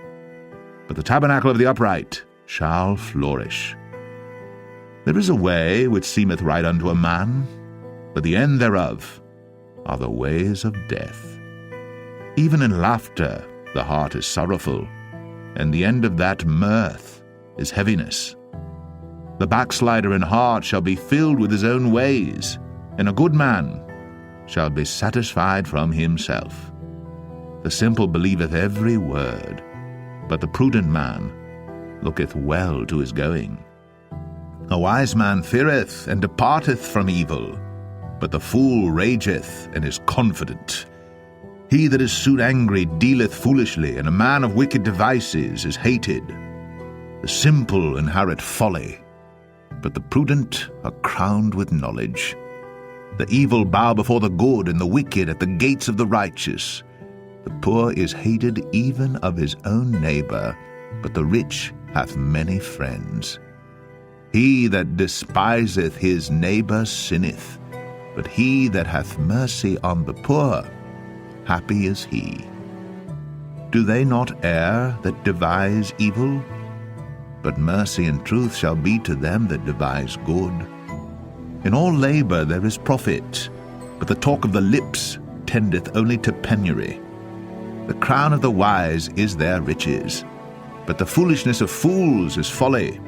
but the tabernacle of the upright shall flourish. There is a way which seemeth right unto a man, but the end thereof are the ways of death. Even in laughter the heart is sorrowful, and the end of that mirth is heaviness. The backslider in heart shall be filled with his own ways, and a good man shall be satisfied from himself. The simple believeth every word, but the prudent man looketh well to his going. A wise man feareth and departeth from evil, but the fool rageth and is confident. He that is soon angry dealeth foolishly, and a man of wicked devices is hated. The simple inherit folly, but the prudent are crowned with knowledge. The evil bow before the good, and the wicked at the gates of the righteous. The poor is hated even of his own neighbor, but the rich hath many friends. He that despiseth his neighbor sinneth, but he that hath mercy on the poor, happy is he. Do they not err that devise evil? But mercy and truth shall be to them that devise good. In all labor there is profit, but the talk of the lips tendeth only to penury. The crown of the wise is their riches, but the foolishness of fools is folly.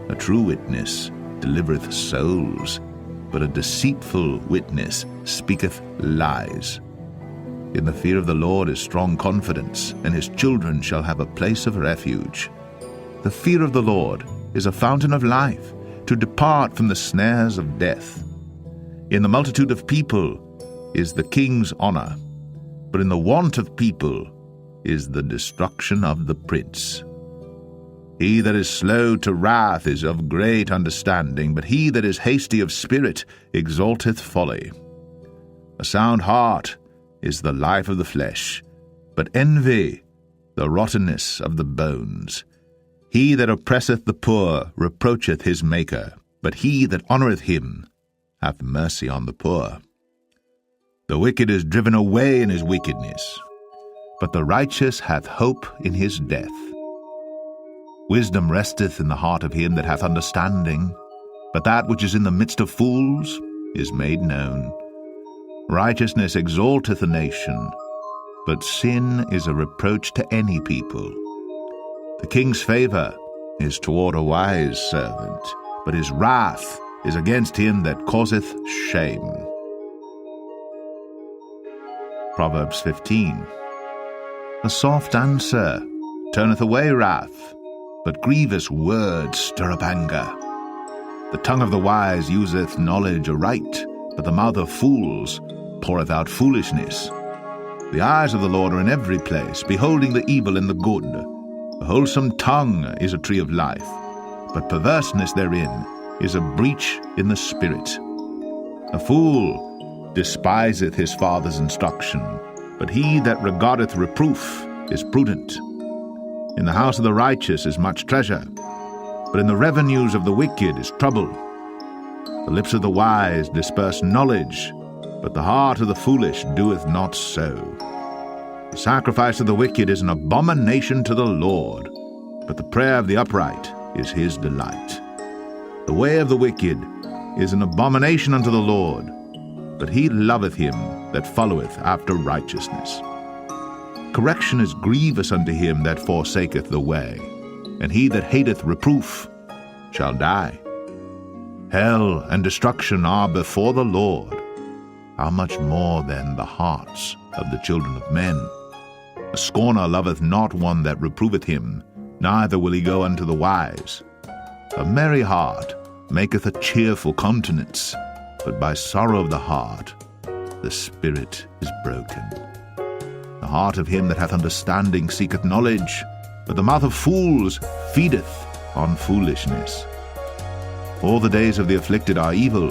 A true witness delivereth souls, but a deceitful witness speaketh lies. In the fear of the Lord is strong confidence, and his children shall have a place of refuge. The fear of the Lord is a fountain of life, to depart from the snares of death. In the multitude of people is the king's honor, but in the want of people is the destruction of the prince. He that is slow to wrath is of great understanding, but he that is hasty of spirit exalteth folly. A sound heart is the life of the flesh, but envy the rottenness of the bones. He that oppresseth the poor reproacheth his Maker, but he that honoureth him hath mercy on the poor. The wicked is driven away in his wickedness, but the righteous hath hope in his death. Wisdom resteth in the heart of him that hath understanding, but that which is in the midst of fools is made known. Righteousness exalteth a nation, but sin is a reproach to any people. The king's favour is toward a wise servant, but his wrath is against him that causeth shame. Proverbs 15. A soft answer turneth away wrath, but grievous words stir up anger. The tongue of the wise useth knowledge aright, but the mouth of fools poureth out foolishness. The eyes of the Lord are in every place, beholding the evil and the good. A wholesome tongue is a tree of life, but perverseness therein is a breach in the spirit. A fool despiseth his father's instruction, but he that regardeth reproof is prudent. In the house of the righteous is much treasure, but in the revenues of the wicked is trouble. The lips of the wise disperse knowledge, but the heart of the foolish doeth not so. The sacrifice of the wicked is an abomination to the Lord, but the prayer of the upright is his delight. The way of the wicked is an abomination unto the Lord, but he loveth him that followeth after righteousness. Correction is grievous unto him that forsaketh the way, and he that hateth reproof shall die. Hell and destruction are before the Lord. How much more then the hearts of the children of men? A scorner loveth not one that reproveth him, neither will he go unto the wise. A merry heart maketh a cheerful countenance, but by sorrow of the heart the spirit is broken. The heart of him that hath understanding seeketh knowledge, but the mouth of fools feedeth on foolishness. All the days of the afflicted are evil,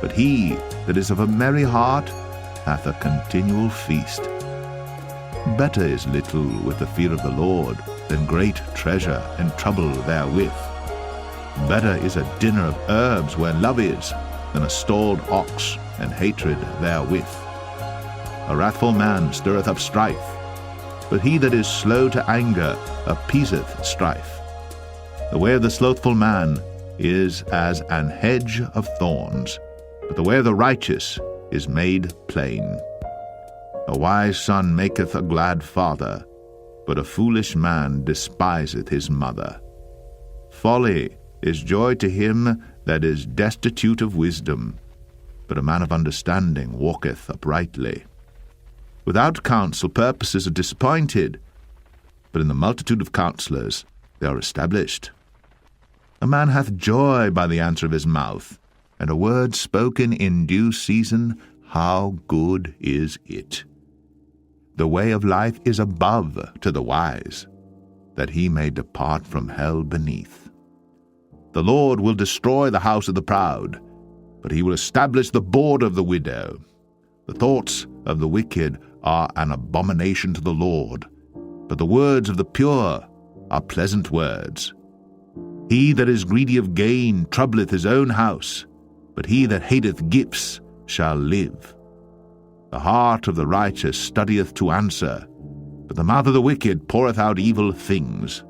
but he that is of a merry heart hath a continual feast. Better is little with the fear of the Lord than great treasure and trouble therewith. Better is a dinner of herbs where love is, than a stalled ox and hatred therewith. A wrathful man stirreth up strife, but he that is slow to anger appeaseth strife. The way of the slothful man is as an hedge of thorns, but the way of the righteous is made plain. A wise son maketh a glad father, but a foolish man despiseth his mother. Folly is joy to him that is destitute of wisdom, but a man of understanding walketh uprightly. Without counsel purposes are disappointed, but in the multitude of counselors they are established. A man hath joy by the answer of his mouth, and a word spoken in due season, how good is it! The way of life is above to the wise, that he may depart from hell beneath. The Lord will destroy the house of the proud, but he will establish the board of the widow. The thoughts of the wicked are an abomination to the Lord, but the words of the pure are pleasant words. He that is greedy of gain troubleth his own house, but he that hateth gifts shall live. The heart of the righteous studieth to answer, but the mouth of the wicked poureth out evil things.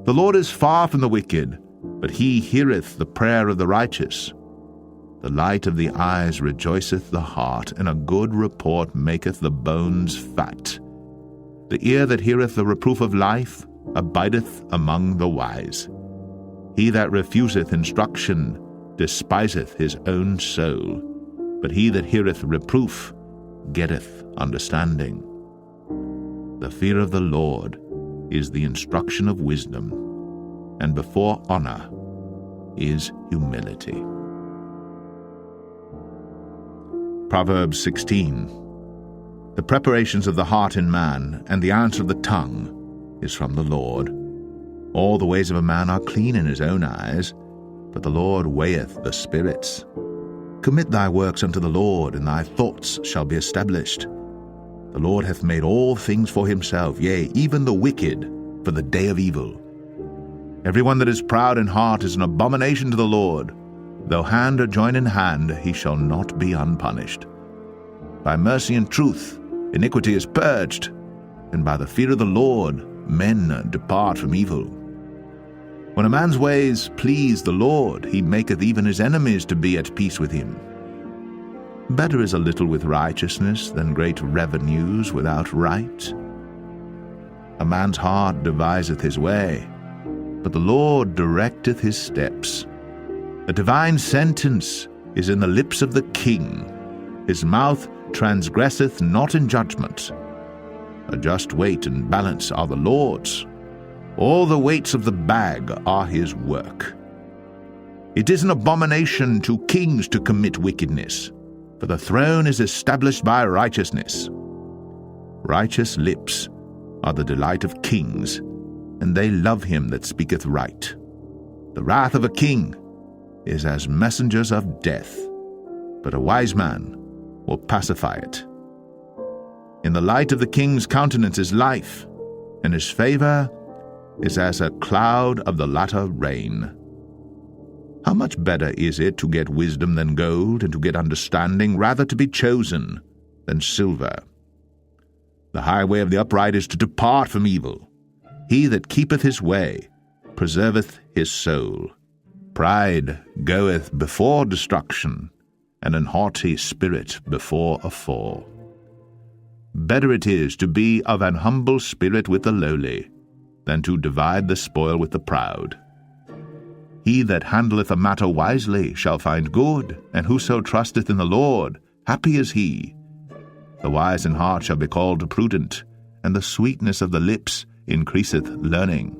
The Lord is far from the wicked, but he heareth the prayer of the righteous. The light of the eyes rejoiceth the heart, and a good report maketh the bones fat. The ear that heareth the reproof of life abideth among the wise. He that refuseth instruction despiseth his own soul, but he that heareth reproof getteth understanding. The fear of the Lord is the instruction of wisdom, and before honor is humility. Proverbs 16. The preparations of the heart in man, and the answer of the tongue, is from the Lord. All the ways of a man are clean in his own eyes, but the Lord weigheth the spirits. Commit thy works unto the Lord, and thy thoughts shall be established. The Lord hath made all things for himself, yea, even the wicked for the day of evil. Every one that is proud in heart is an abomination to the Lord. Though hand or join in hand, he shall not be unpunished. By mercy and truth iniquity is purged, and by the fear of the Lord men depart from evil. When a man's ways please the Lord, he maketh even his enemies to be at peace with him. Better is a little with righteousness than great revenues without right. A man's heart deviseth his way, but the Lord directeth his steps. A divine sentence is in the lips of the king. His mouth transgresseth not in judgment. A just weight and balance are the Lord's. All the weights of the bag are his work. It is an abomination to kings to commit wickedness, for the throne is established by righteousness. Righteous lips are the delight of kings, and they love him that speaketh right. The wrath of a king is as messengers of death, but a wise man will pacify it. In the light of the king's countenance is life, and his favor is as a cloud of the latter rain. How much better is it to get wisdom than gold, and to get understanding rather to be chosen than silver? The highway of the upright is to depart from evil. He that keepeth his way preserveth his soul. Pride goeth before destruction, and an haughty spirit before a fall. Better it is to be of an humble spirit with the lowly, than to divide the spoil with the proud. He that handleth a matter wisely shall find good, and whoso trusteth in the Lord, happy is he. The wise in heart shall be called prudent, and the sweetness of the lips increaseth learning.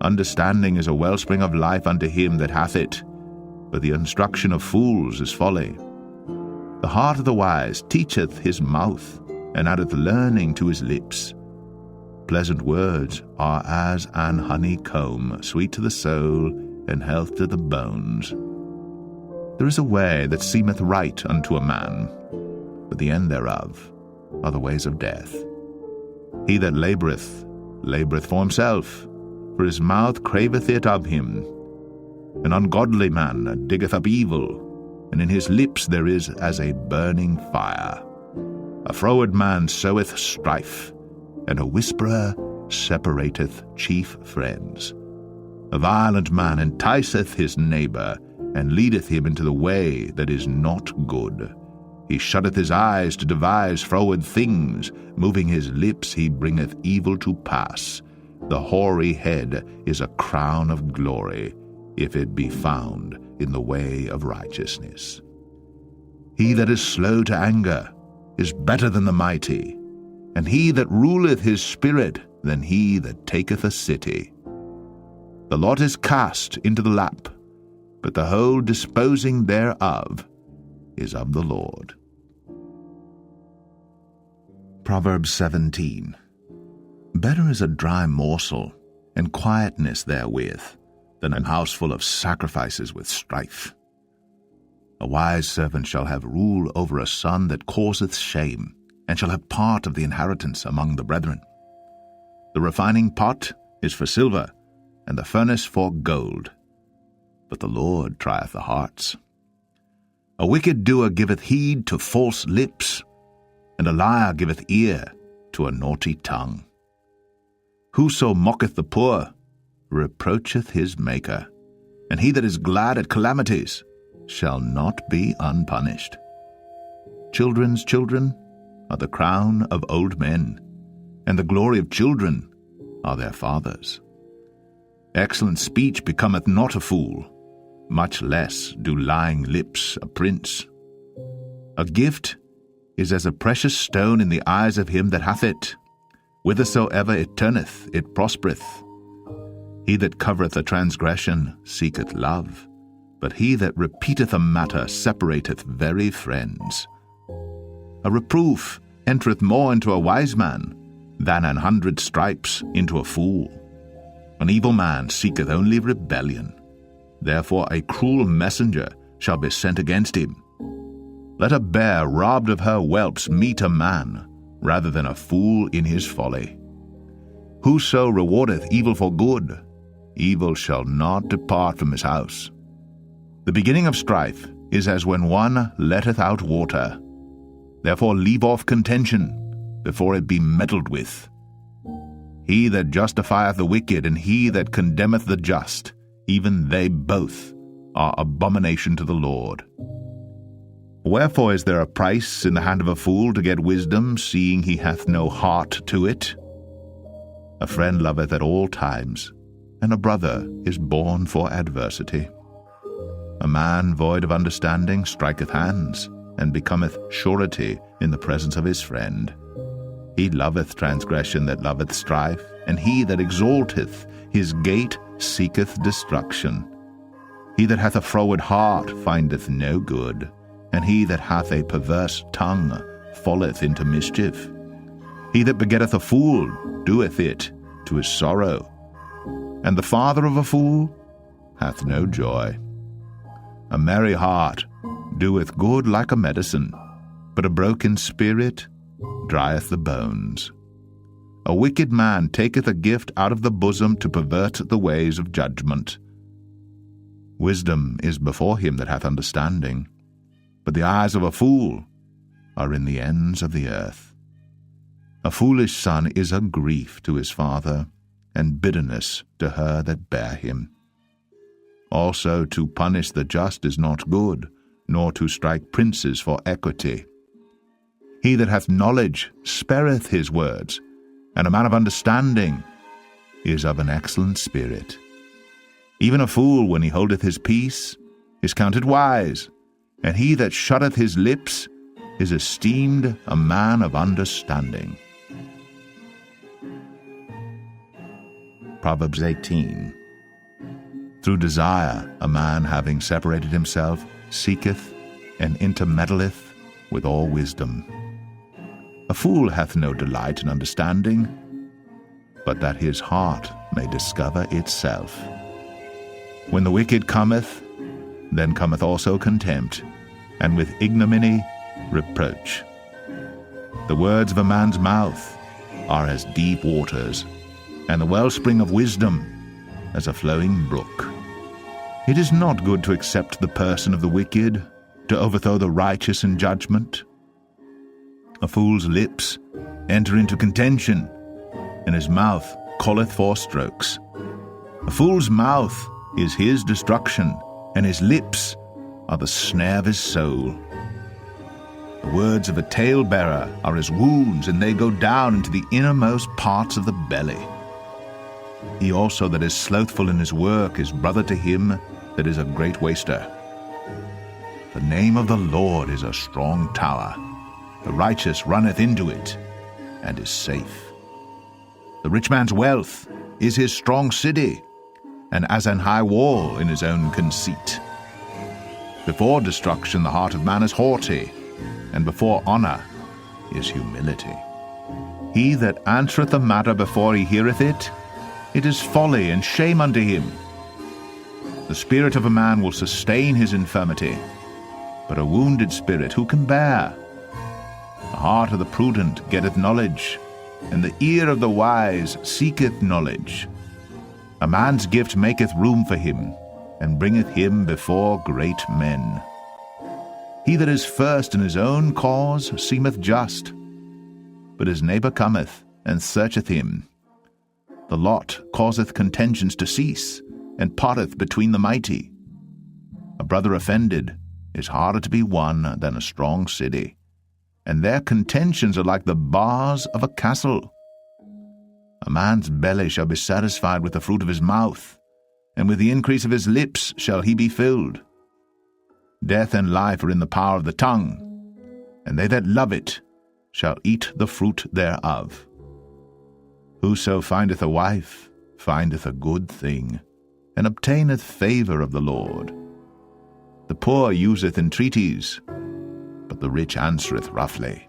Understanding is a wellspring of life unto him that hath it, but the instruction of fools is folly. The heart of the wise teacheth his mouth, and addeth learning to his lips. Pleasant words are as an honeycomb, sweet to the soul, and health to the bones. There is a way that seemeth right unto a man, but the end thereof are the ways of death. He that laboureth, laboureth for himself, for his mouth craveth it of him. An ungodly man diggeth up evil, and in his lips there is as a burning fire. A froward man soweth strife, and a whisperer separateth chief friends. A violent man enticeth his neighbour, and leadeth him into the way that is not good. He shutteth his eyes to devise froward things, moving his lips he bringeth evil to pass. The hoary head is a crown of glory, if it be found in the way of righteousness. He that is slow to anger is better than the mighty, and he that ruleth his spirit than he that taketh a city. The lot is cast into the lap, but the whole disposing thereof is of the Lord. Proverbs 17. Better is a dry morsel, and quietness therewith, than an house full of sacrifices with strife. A wise servant shall have rule over a son that causeth shame, and shall have part of the inheritance among the brethren. The refining pot is for silver, and the furnace for gold, but the Lord trieth the hearts. A wicked doer giveth heed to false lips, and a liar giveth ear to a naughty tongue. Whoso mocketh the poor reproacheth his Maker, and he that is glad at calamities shall not be unpunished. Children's children are the crown of old men, and the glory of children are their fathers. Excellent speech becometh not a fool, much less do lying lips a prince. A gift is as a precious stone in the eyes of him that hath it. Whithersoever it turneth, it prospereth. He that covereth a transgression seeketh love, but he that repeateth a matter separateth very friends. A reproof entereth more into a wise man than 100 stripes into a fool. An evil man seeketh only rebellion. Therefore a cruel messenger shall be sent against him. Let a bear robbed of her whelps meet a man, rather than a fool in his folly. Whoso rewardeth evil for good, evil shall not depart from his house. The beginning of strife is as when one letteth out water. Therefore leave off contention, before it be meddled with. He that justifieth the wicked, and he that condemneth the just, even they both are abomination to the Lord. Wherefore is there a price in the hand of a fool to get wisdom, seeing he hath no heart to it? A friend loveth at all times, and a brother is born for adversity. A man void of understanding striketh hands, and becometh surety in the presence of his friend. He loveth transgression that loveth strife, and he that exalteth his gate seeketh destruction. He that hath a froward heart findeth no good, and he that hath a perverse tongue falleth into mischief. He that begetteth a fool doeth it to his sorrow, and the father of a fool hath no joy. A merry heart doeth good like a medicine, but a broken spirit drieth the bones. A wicked man taketh a gift out of the bosom to pervert the ways of judgment. Wisdom is before him that hath understanding, but the eyes of a fool are in the ends of the earth. A foolish son is a grief to his father, and bitterness to her that bare him. Also to punish the just is not good, nor to strike princes for equity. He that hath knowledge spareth his words, and a man of understanding is of an excellent spirit. Even a fool, when he holdeth his peace, is counted wise, and he that shutteth his lips is esteemed a man of understanding. Proverbs 18. Through desire a man, having separated himself, seeketh and intermeddleth with all wisdom. A fool hath no delight in understanding, but that his heart may discover itself. When the wicked cometh, then cometh also contempt, and with ignominy reproach. The words of a man's mouth are as deep waters, and the wellspring of wisdom as a flowing brook. It is not good to accept the person of the wicked, to overthrow the righteous in judgment. A fool's lips enter into contention, and his mouth calleth for strokes. A fool's mouth is his destruction, and his lips are the snare of his soul. The words of a talebearer are as wounds, and they go down into the innermost parts of the belly. He also that is slothful in his work is brother to him that is a great waster. The name of the Lord is a strong tower. The righteous runneth into it, and is safe. The rich man's wealth is his strong city, and as an high wall in his own conceit. Before destruction the heart of man is haughty, and before honor is humility. He that answereth a matter before he heareth it, it is folly and shame unto him. The spirit of a man will sustain his infirmity, but a wounded spirit who can bear? The heart of the prudent getteth knowledge, and the ear of the wise seeketh knowledge. A man's gift maketh room for him, and bringeth him before great men. He that is first in his own cause seemeth just, but his neighbor cometh and searcheth him. The lot causeth contentions to cease, and parteth between the mighty. A brother offended is harder to be won than a strong city, and their contentions are like the bars of a castle. A man's belly shall be satisfied with the fruit of his mouth, and with the increase of his lips shall he be filled. Death and life are in the power of the tongue, and they that love it shall eat the fruit thereof. Whoso findeth a wife findeth a good thing, and obtaineth favor of the Lord. The poor useth entreaties, but the rich answereth roughly.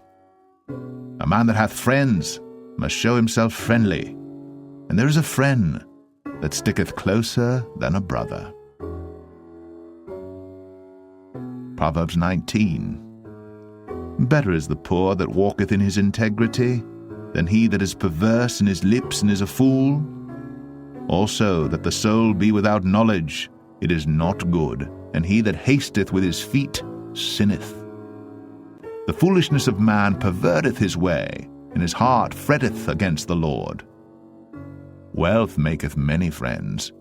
A man that hath friends must show himself friendly, and there is a friend that sticketh closer than a brother. Proverbs 19. Better is the poor that walketh in his integrity than he that is perverse in his lips and is a fool. Also that the soul be without knowledge, it is not good, and he that hasteth with his feet sinneth. The foolishness of man perverteth his way, and his heart fretteth against the Lord. Wealth maketh many friends,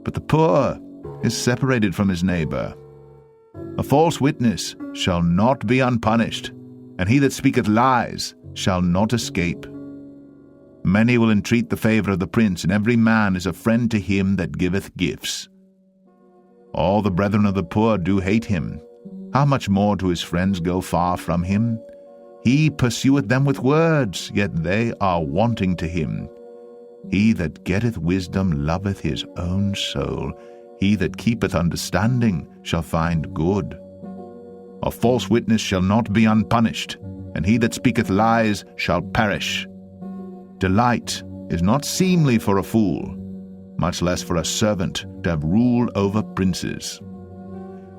but the poor is separated from his neighbor. A false witness shall not be unpunished, and he that speaketh lies shall not escape. Many will entreat the favor of the prince, and every man is a friend to him that giveth gifts. All the brethren of the poor do hate him. How much more do his friends go far from him? He pursueth them with words, yet they are wanting to him. He that getteth wisdom loveth his own soul. He that keepeth understanding shall find good. A false witness shall not be unpunished, and he that speaketh lies shall perish. Delight is not seemly for a fool, much less for a servant to have rule over princes.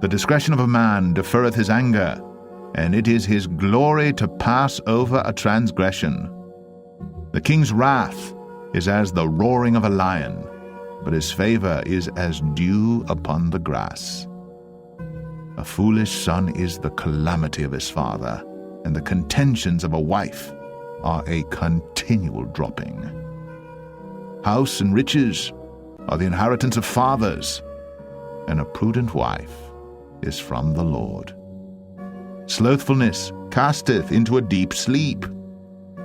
The discretion of a man deferreth his anger, and it is his glory to pass over a transgression. The king's wrath is as the roaring of a lion, but his favor is as dew upon the grass. A foolish son is the calamity of his father, and the contentions of a wife are a continual dropping. House and riches are the inheritance of fathers, and a prudent wife is from the Lord. Slothfulness casteth into a deep sleep,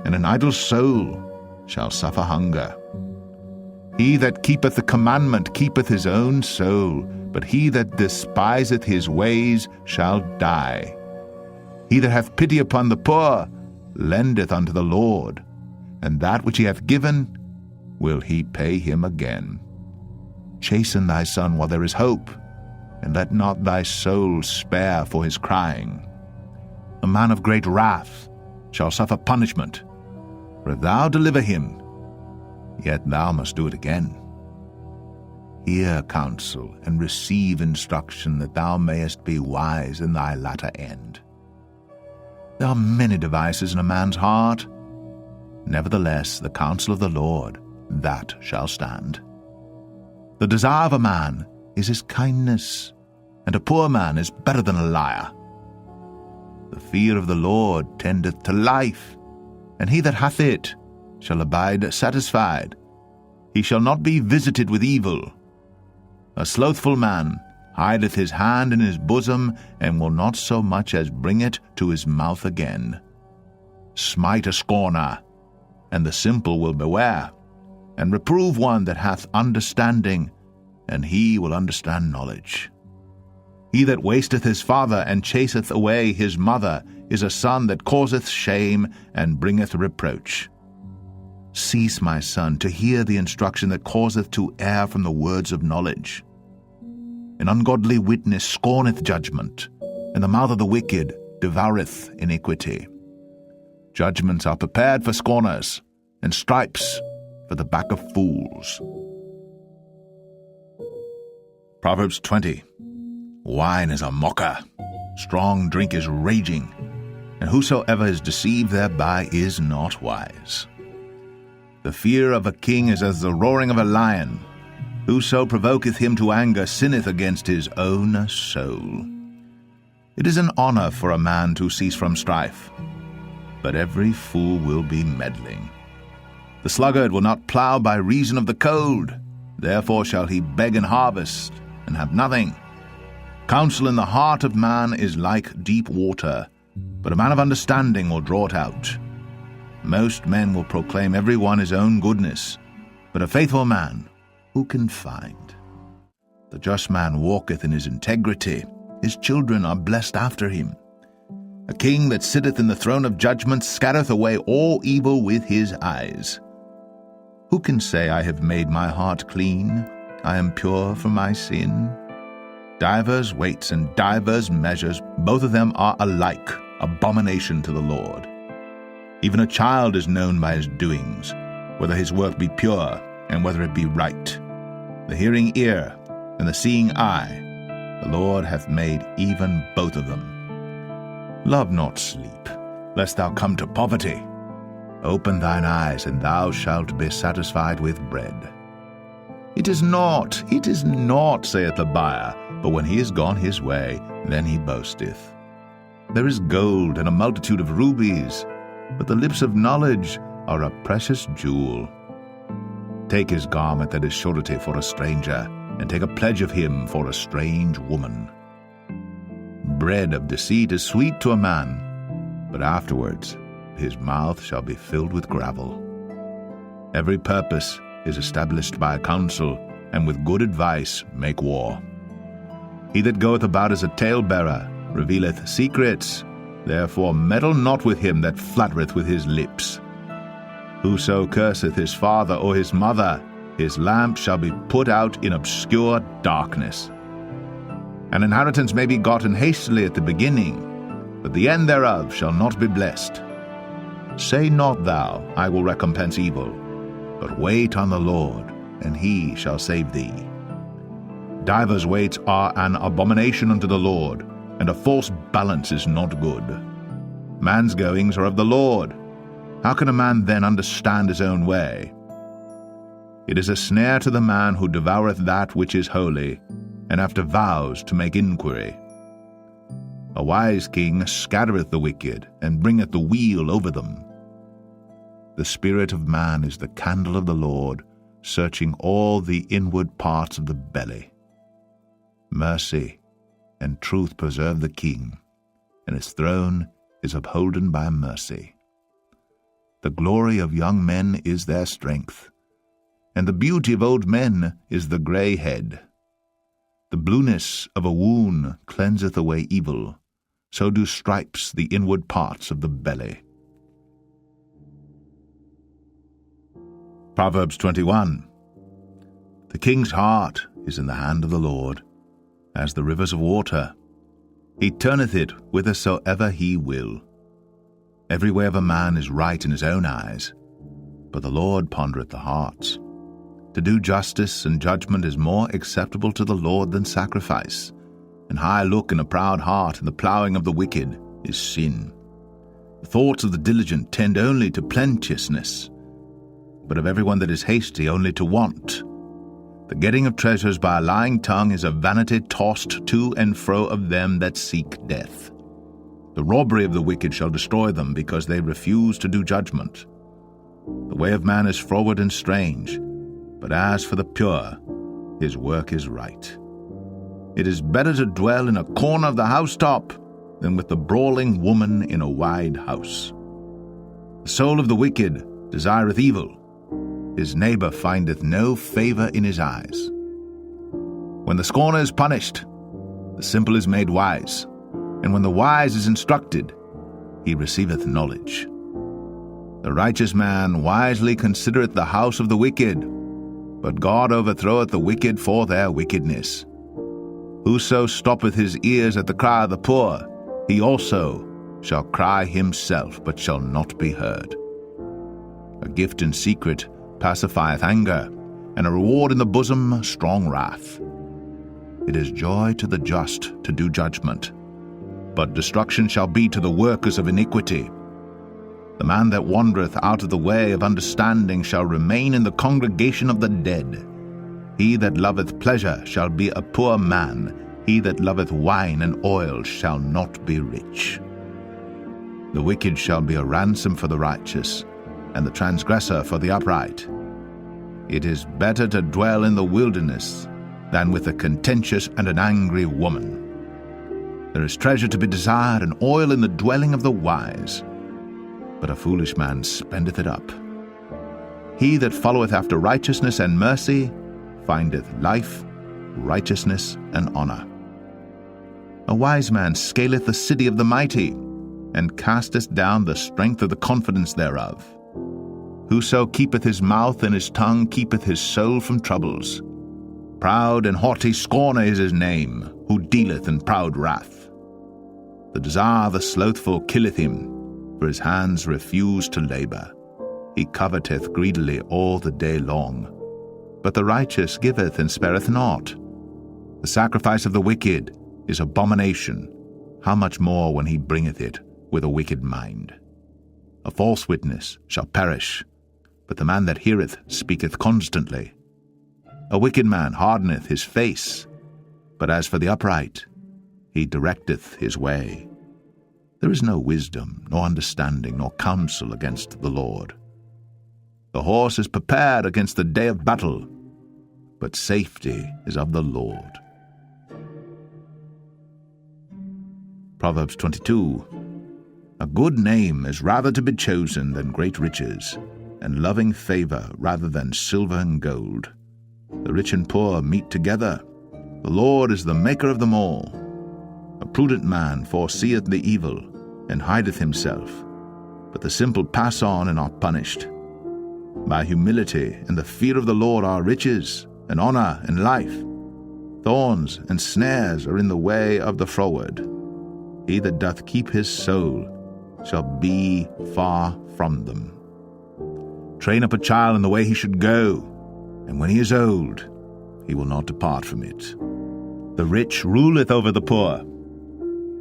and an idle soul shall suffer hunger. He that keepeth the commandment keepeth his own soul, but he that despiseth his ways shall die. He that hath pity upon the poor lendeth unto the Lord, and that which he hath given will he pay him again. Chasten thy son while there is hope, and let not thy soul spare for his crying. A man of great wrath shall suffer punishment, for if thou deliver him, yet thou must do it again. Hear counsel, and receive instruction, that thou mayest be wise in thy latter end. There are many devices in a man's heart. Nevertheless, the counsel of the Lord, that shall stand. The desire of a man is his kindness, and a poor man is better than a liar. The fear of the Lord tendeth to life, and he that hath it shall abide satisfied. He shall not be visited with evil. A slothful man hideth his hand in his bosom, and will not so much as bring it to his mouth again. Smite a scorner, and the simple will beware, and reprove one that hath understanding, and he will understand knowledge. He that wasteth his father and chaseth away his mother is a son that causeth shame and bringeth reproach. Cease, my son, to hear the instruction that causeth to err from the words of knowledge. An ungodly witness scorneth judgment, and the mouth of the wicked devoureth iniquity. Judgments are prepared for scorners, and stripes for the back of fools. Proverbs 20. Wine is a mocker, strong drink is raging, and whosoever is deceived thereby is not wise. The fear of a king is as the roaring of a lion. Whoso provoketh him to anger sinneth against his own soul. It is an honor for a man to cease from strife, but every fool will be meddling. The sluggard will not plow by reason of the cold, therefore shall he beg in harvest, and have nothing. Counsel in the heart of man is like deep water, but a man of understanding will draw it out. Most men will proclaim every one his own goodness, but a faithful man who can find? The just man walketh in his integrity, his children are blessed after him. A king that sitteth in the throne of judgment scattereth away all evil with his eyes. Who can say, I have made my heart clean, I am pure from my sin? Divers weights and divers measures, both of them are alike abomination to the Lord. Even a child is known by his doings, whether his work be pure, and whether it be right. The hearing ear and the seeing eye, the Lord hath made even both of them. Love not sleep, lest thou come to poverty. Open thine eyes, and thou shalt be satisfied with bread. It is not, saith the buyer, but when he is gone his way, then he boasteth. There is gold and a multitude of rubies, but the lips of knowledge are a precious jewel. Take his garment that is surety for a stranger, and take a pledge of him for a strange woman. Bread of deceit is sweet to a man, but afterwards his mouth shall be filled with gravel. Every purpose is established by counsel, and with good advice make war. He that goeth about as a talebearer revealeth secrets, therefore meddle not with him that flattereth with his lips. Whoso curseth his father or his mother, his lamp shall be put out in obscure darkness. An inheritance may be gotten hastily at the beginning, but the end thereof shall not be blessed. Say not thou, I will recompense evil, but wait on the Lord, and he shall save thee. Divers weights are an abomination unto the Lord, and a false balance is not good. Man's goings are of the Lord. How can a man then understand his own way? It is a snare to the man who devoureth that which is holy, and after vows to make inquiry. A wise king scattereth the wicked, and bringeth the weal over them. The spirit of man is the candle of the Lord, searching all the inward parts of the belly. Mercy and truth preserve the king, and his throne is upholden by mercy. The glory of young men is their strength, and the beauty of old men is the grey head. The blueness of a wound cleanseth away evil, so do stripes the inward parts of the belly. Proverbs 21. The king's heart is in the hand of the Lord, as the rivers of water. He turneth it whithersoever he will. Every way of a man is right in his own eyes, but the Lord pondereth the hearts. To do justice and judgment is more acceptable to the Lord than sacrifice, and high look and a proud heart and the ploughing of the wicked is sin. The thoughts of the diligent tend only to plenteousness, but of every one that is hasty only to want. The getting of treasures by a lying tongue is a vanity tossed to and fro of them that seek death. The robbery of the wicked shall destroy them, because they refuse to do judgment. The way of man is froward and strange, but as for the pure, his work is right. It is better to dwell in a corner of the housetop than with the brawling woman in a wide house. The soul of the wicked desireth evil. His neighbor findeth no favor in his eyes. When the scorner is punished, the simple is made wise, and when the wise is instructed, he receiveth knowledge. The righteous man wisely considereth the house of the wicked, but God overthroweth the wicked for their wickedness. Whoso stoppeth his ears at the cry of the poor, he also shall cry himself, but shall not be heard. A gift in secret pacifieth anger, and a reward in the bosom strong wrath. It is joy to the just to do judgment, but destruction shall be to the workers of iniquity. The man that wandereth out of the way of understanding shall remain in the congregation of the dead. He that loveth pleasure shall be a poor man. He that loveth wine and oil shall not be rich. The wicked shall be a ransom for the righteous, and the transgressor for the upright. It is better to dwell in the wilderness than with a contentious and an angry woman. There is treasure to be desired and oil in the dwelling of the wise, but a foolish man spendeth it up. He that followeth after righteousness and mercy findeth life, righteousness, and honor. A wise man scaleth the city of the mighty, and casteth down the strength of the confidence thereof. Whoso keepeth his mouth and his tongue keepeth his soul from troubles. Proud and haughty scorner is his name, who dealeth in proud wrath. The desire of the slothful killeth him, for his hands refuse to labor. He coveteth greedily all the day long. But the righteous giveth and spareth not. The sacrifice of the wicked is abomination. How much more when he bringeth it with a wicked mind? A false witness shall perish, but the man that heareth speaketh constantly. A wicked man hardeneth his face, but as for the upright, he directeth his way. There is no wisdom, nor understanding, nor counsel against the Lord. The horse is prepared against the day of battle, but safety is of the Lord. Proverbs 22. A good name is rather to be chosen than great riches, and loving favor rather than silver and gold. The rich and poor meet together. The Lord is the maker of them all. A prudent man foreseeth the evil, and hideth himself, but the simple pass on and are punished. By humility and the fear of the Lord are riches, and honor, and life. Thorns and snares are in the way of the froward. He that doth keep his soul shall be far from them. Train up a child in the way he should go, and when he is old, he will not depart from it. The rich ruleth over the poor,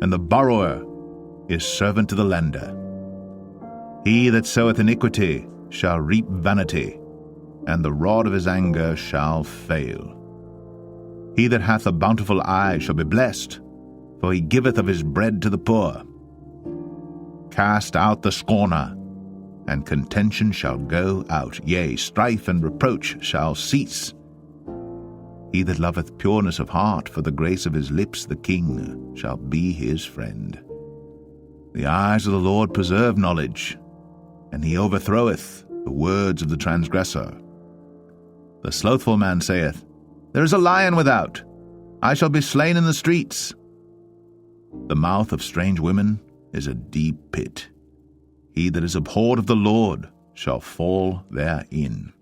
and the borrower is servant to the lender. He that soweth iniquity shall reap vanity, and the rod of his anger shall fail. He that hath a bountiful eye shall be blessed, for he giveth of his bread to the poor. Cast out the scorner, and contention shall go out, yea, strife and reproach shall cease. He that loveth pureness of heart, for the grace of his lips the king shall be his friend. The eyes of the Lord preserve knowledge, and he overthroweth the words of the transgressor. The slothful man saith, There is a lion without, I shall be slain in the streets. The mouth of strange women is a deep pit. He that is abhorred of the Lord shall fall therein.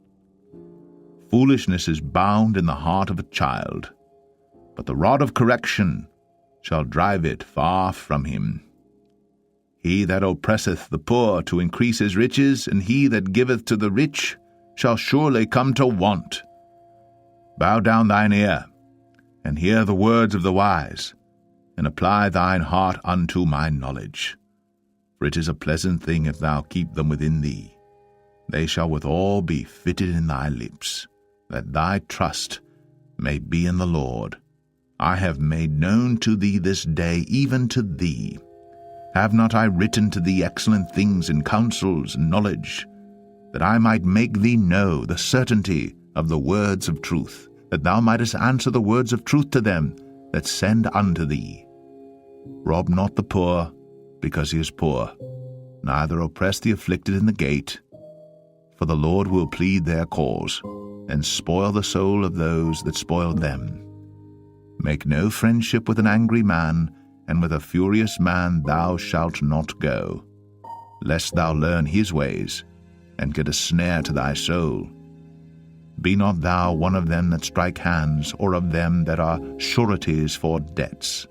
Foolishness is bound in the heart of a child, but the rod of correction shall drive it far from him. He that oppresseth the poor to increase his riches, and he that giveth to the rich shall surely come to want. Bow down thine ear, and hear the words of the wise, and apply thine heart unto my knowledge. For it is a pleasant thing if thou keep them within thee. They shall withal be fitted in thy lips, that thy trust may be in the Lord. I have made known to thee this day, even to thee. Have not I written to thee excellent things in counsels and knowledge, that I might make thee know the certainty of the words of truth, that thou mightest answer the words of truth to them that send unto thee? Rob not the poor, because he is poor, neither oppress the afflicted in the gate. For the Lord will plead their cause, and spoil the soul of those that spoil them. Make no friendship with an angry man, and with a furious man thou shalt not go, lest thou learn his ways, and get a snare to thy soul. Be not thou one of them that strike hands, or of them that are sureties for debts.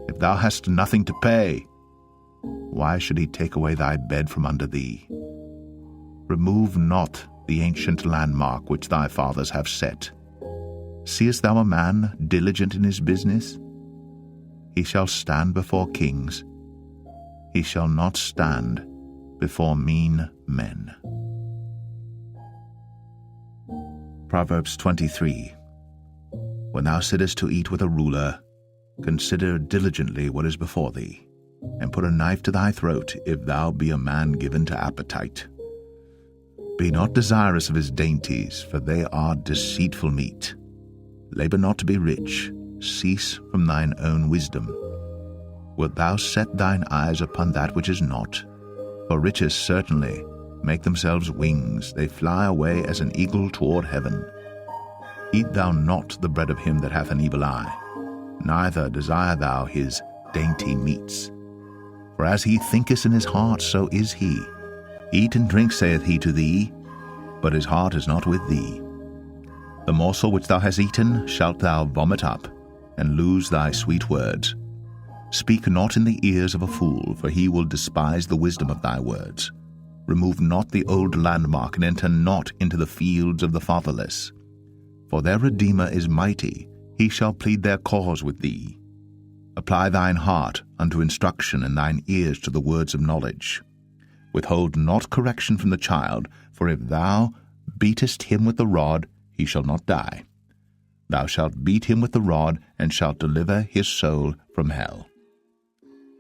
If thou hast nothing to pay, why should he take away thy bed from under thee? Remove not the ancient landmark which thy fathers have set. Seest thou a man diligent in his business? He shall stand before kings. He shall not stand before mean men. Proverbs 23. When thou sittest to eat with a ruler, consider diligently what is before thee, and put a knife to thy throat, if thou be a man given to appetite. Be not desirous of his dainties, for they are deceitful meat. Labor not to be rich, cease from thine own wisdom. Wilt thou set thine eyes upon that which is not? For riches certainly make themselves wings, they fly away as an eagle toward heaven. Eat thou not the bread of him that hath an evil eye, neither desire thou his dainty meats. For as he thinketh in his heart, so is he. Eat and drink, saith he to thee, but his heart is not with thee. The morsel which thou hast eaten shalt thou vomit up, and lose thy sweet words. Speak not in the ears of a fool, for he will despise the wisdom of thy words. Remove not the old landmark, and enter not into the fields of the fatherless. For their Redeemer is mighty, he shall plead their cause with thee. Apply thine heart unto instruction, and thine ears to the words of knowledge. Withhold not correction from the child, for if thou beatest him with the rod, he shall not die. Thou shalt beat him with the rod, and shalt deliver his soul from hell.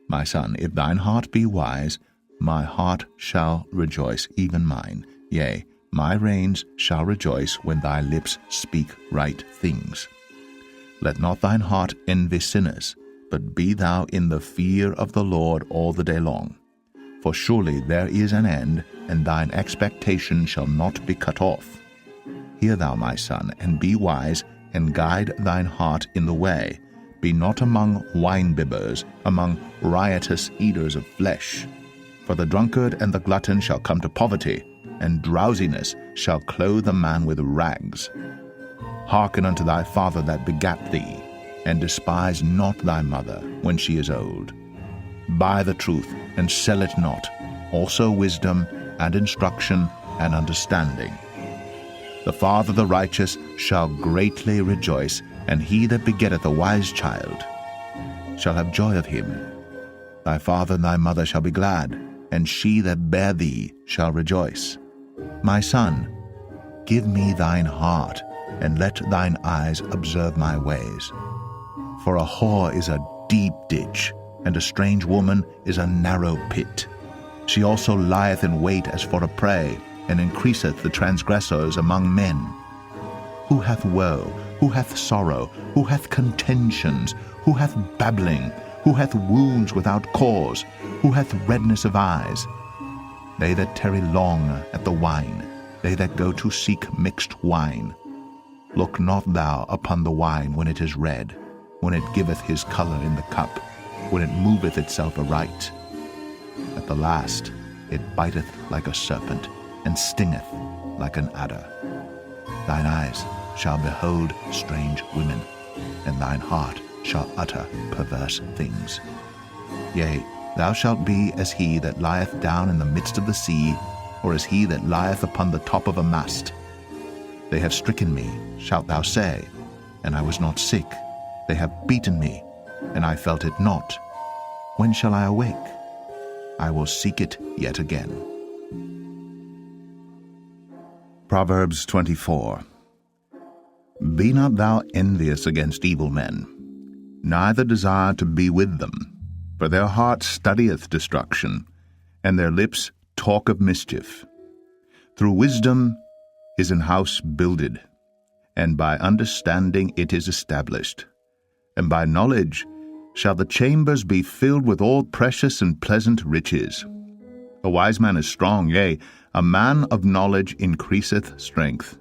My son, if thine heart be wise, my heart shall rejoice, even mine. Yea, my reins shall rejoice when thy lips speak right things. Let not thine heart envy sinners, but be thou in the fear of the Lord all the day long. For surely there is an end, and thine expectation shall not be cut off. Hear thou, my son, and be wise, and guide thine heart in the way. Be not among wine-bibbers, among riotous eaters of flesh. For the drunkard and the glutton shall come to poverty, and drowsiness shall clothe a man with rags. Hearken unto thy father that begat thee, and despise not thy mother when she is old. Buy the truth, and sell it not, also wisdom, and instruction, and understanding. The father of the righteous shall greatly rejoice, and he that begetteth a wise child shall have joy of him. Thy father and thy mother shall be glad, and she that bare thee shall rejoice. My son, give me thine heart, and let thine eyes observe my ways. For a whore is a deep ditch, and a strange woman is a narrow pit. She also lieth in wait as for a prey, and increaseth the transgressors among men. Who hath woe? Who hath sorrow? Who hath contentions? Who hath babbling? Who hath wounds without cause? Who hath redness of eyes? They that tarry long at the wine, they that go to seek mixed wine. Look not thou upon the wine when it is red, when it giveth his color in the cup, when it moveth itself aright. At the last it biteth like a serpent, and stingeth like an adder. Thine eyes shall behold strange women, and thine heart shall utter perverse things. Yea, thou shalt be as he that lieth down in the midst of the sea, or as he that lieth upon the top of a mast. They have stricken me, shalt thou say, and I was not sick. They have beaten me, and I felt it not. When shall I awake? I will seek it yet again. Proverbs 24. Be not thou envious against evil men, neither desire to be with them, for their heart studieth destruction, and their lips talk of mischief. Through wisdom is an house builded, and by understanding it is established, and by knowledge shall the chambers be filled with all precious and pleasant riches. A wise man is strong, yea, a man of knowledge increaseth strength.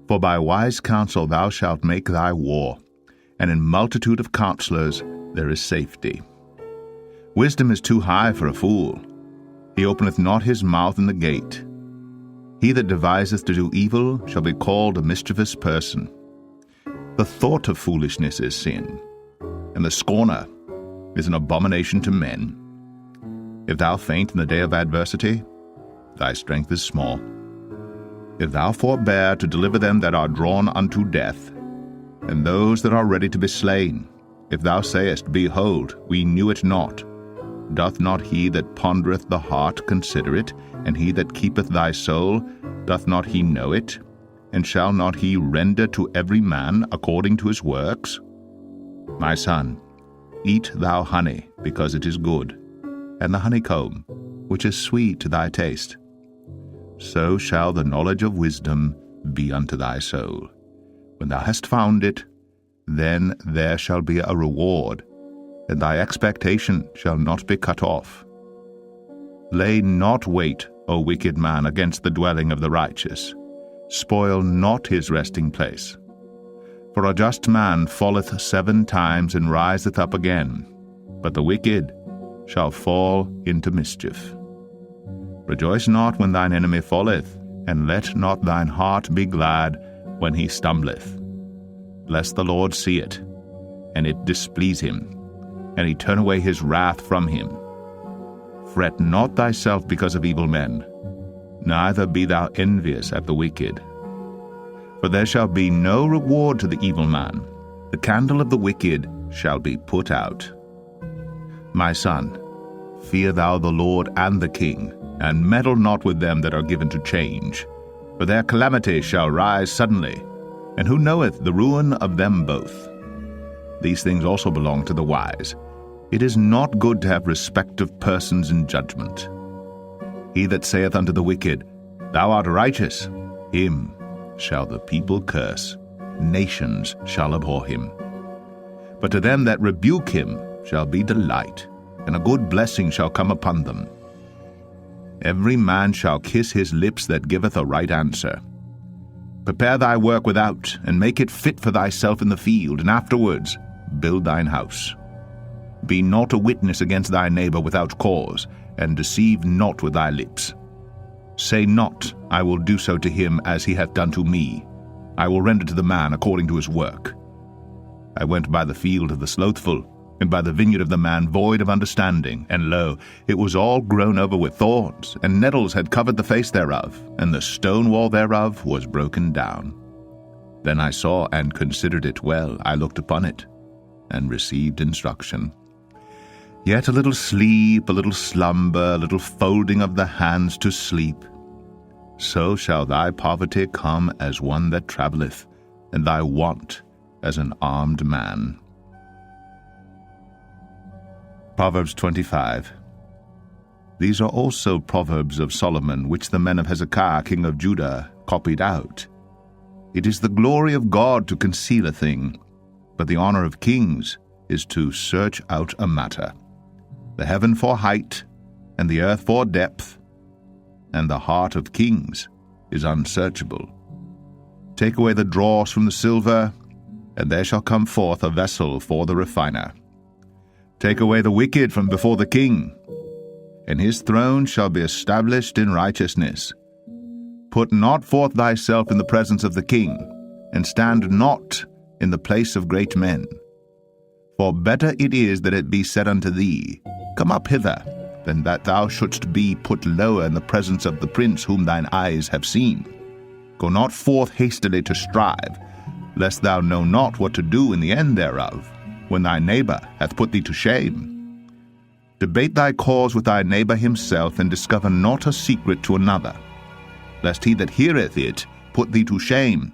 For by wise counsel thou shalt make thy war, and in multitude of counselors there is safety. Wisdom is too high for a fool. He openeth not his mouth in the gate. He that deviseth to do evil shall be called a mischievous person. The thought of foolishness is sin, and the scorner is an abomination to men. If thou faint in the day of adversity, thy strength is small. If thou forbear to deliver them that are drawn unto death, and those that are ready to be slain, if thou sayest, Behold, we knew it not, doth not he that pondereth the heart consider it, and he that keepeth thy soul, doth not he know it? And shall not he render to every man according to his works? My son, eat thou honey, because it is good, and the honeycomb, which is sweet to thy taste. So shall the knowledge of wisdom be unto thy soul. When thou hast found it, then there shall be a reward, and thy expectation shall not be cut off. Lay not wait, O wicked man, against the dwelling of the righteous. Spoil not his resting place. For a just man falleth 7 times and riseth up again, but the wicked shall fall into mischief. Rejoice not when thine enemy falleth, and let not thine heart be glad when he stumbleth. Lest the Lord see it, and it displease him, and he turn away his wrath from him. Fret not thyself because of evil men, neither be thou envious at the wicked. For there shall be no reward to the evil man. The candle of the wicked shall be put out. My son, fear thou the Lord and the king, and meddle not with them that are given to change. For their calamity shall rise suddenly, and who knoweth the ruin of them both? These things also belong to the wise. It is not good to have respect of persons in judgment. He that saith unto the wicked, Thou art righteous, him shall the people curse, nations shall abhor him. But to them that rebuke him shall be delight, and a good blessing shall come upon them. Every man shall kiss his lips that giveth a right answer. Prepare thy work without, and make it fit for thyself in the field, and afterwards build thine house. Be not a witness against thy neighbor without cause, and deceive not with thy lips. Say not, I will do so to him as he hath done to me. I will render to the man according to his work. I went by the field of the slothful, and by the vineyard of the man void of understanding, and lo, it was all grown over with thorns, and nettles had covered the face thereof, and the stone wall thereof was broken down. Then I saw and considered it well. I looked upon it, and received instruction. Yet a little sleep, a little slumber, a little folding of the hands to sleep. So shall thy poverty come as one that travelleth, and thy want as an armed man. Proverbs 25. These are also Proverbs of Solomon, which the men of Hezekiah king of Judah copied out. It is the glory of God to conceal a thing, but the honor of kings is to search out a matter. The heaven for height, and the earth for depth, and the heart of kings is unsearchable. Take away the dross from the silver, and there shall come forth a vessel for the refiner. Take away the wicked from before the king, and his throne shall be established in righteousness. Put not forth thyself in the presence of the king, and stand not in the place of great men. For better it is that it be said unto thee, Come up hither, than that thou shouldst be put lower in the presence of the prince whom thine eyes have seen. Go not forth hastily to strive, lest thou know not what to do in the end thereof, when thy neighbor hath put thee to shame. Debate thy cause with thy neighbor himself, and discover not a secret to another, lest he that heareth it put thee to shame,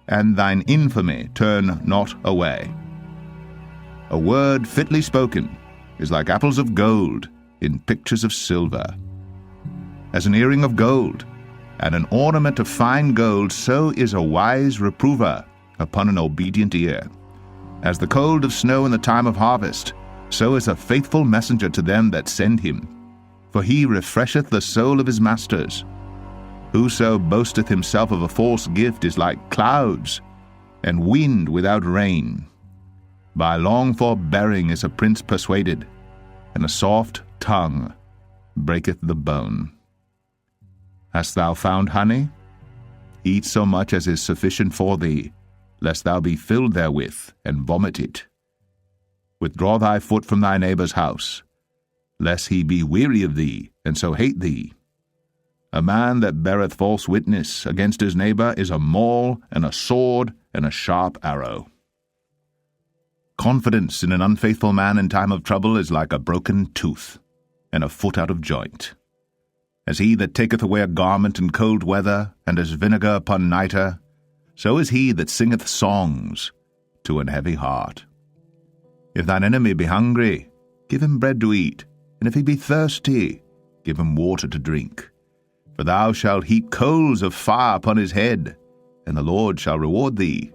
and thine infamy turn not away. A word fitly spoken is like apples of gold in pictures of silver. As an earring of gold and an ornament of fine gold, so is a wise reprover upon an obedient ear. As the cold of snow in the time of harvest, so is a faithful messenger to them that send him. For he refresheth the soul of his masters. Whoso boasteth himself of a false gift is like clouds, and wind without rain. By long forbearing is a prince persuaded, and a soft tongue breaketh the bone. Hast thou found honey? Eat so much as is sufficient for thee, lest thou be filled therewith, and vomit it. Withdraw thy foot from thy neighbor's house, lest he be weary of thee, and so hate thee. A man that beareth false witness against his neighbor is a maul, and a sword, and a sharp arrow. Confidence in an unfaithful man in time of trouble is like a broken tooth, and a foot out of joint. As he that taketh away a garment in cold weather, and as vinegar upon nitre, so is he that singeth songs to an heavy heart. If thine enemy be hungry, give him bread to eat, and if he be thirsty, give him water to drink. For thou shalt heap coals of fire upon his head, and the Lord shall reward thee.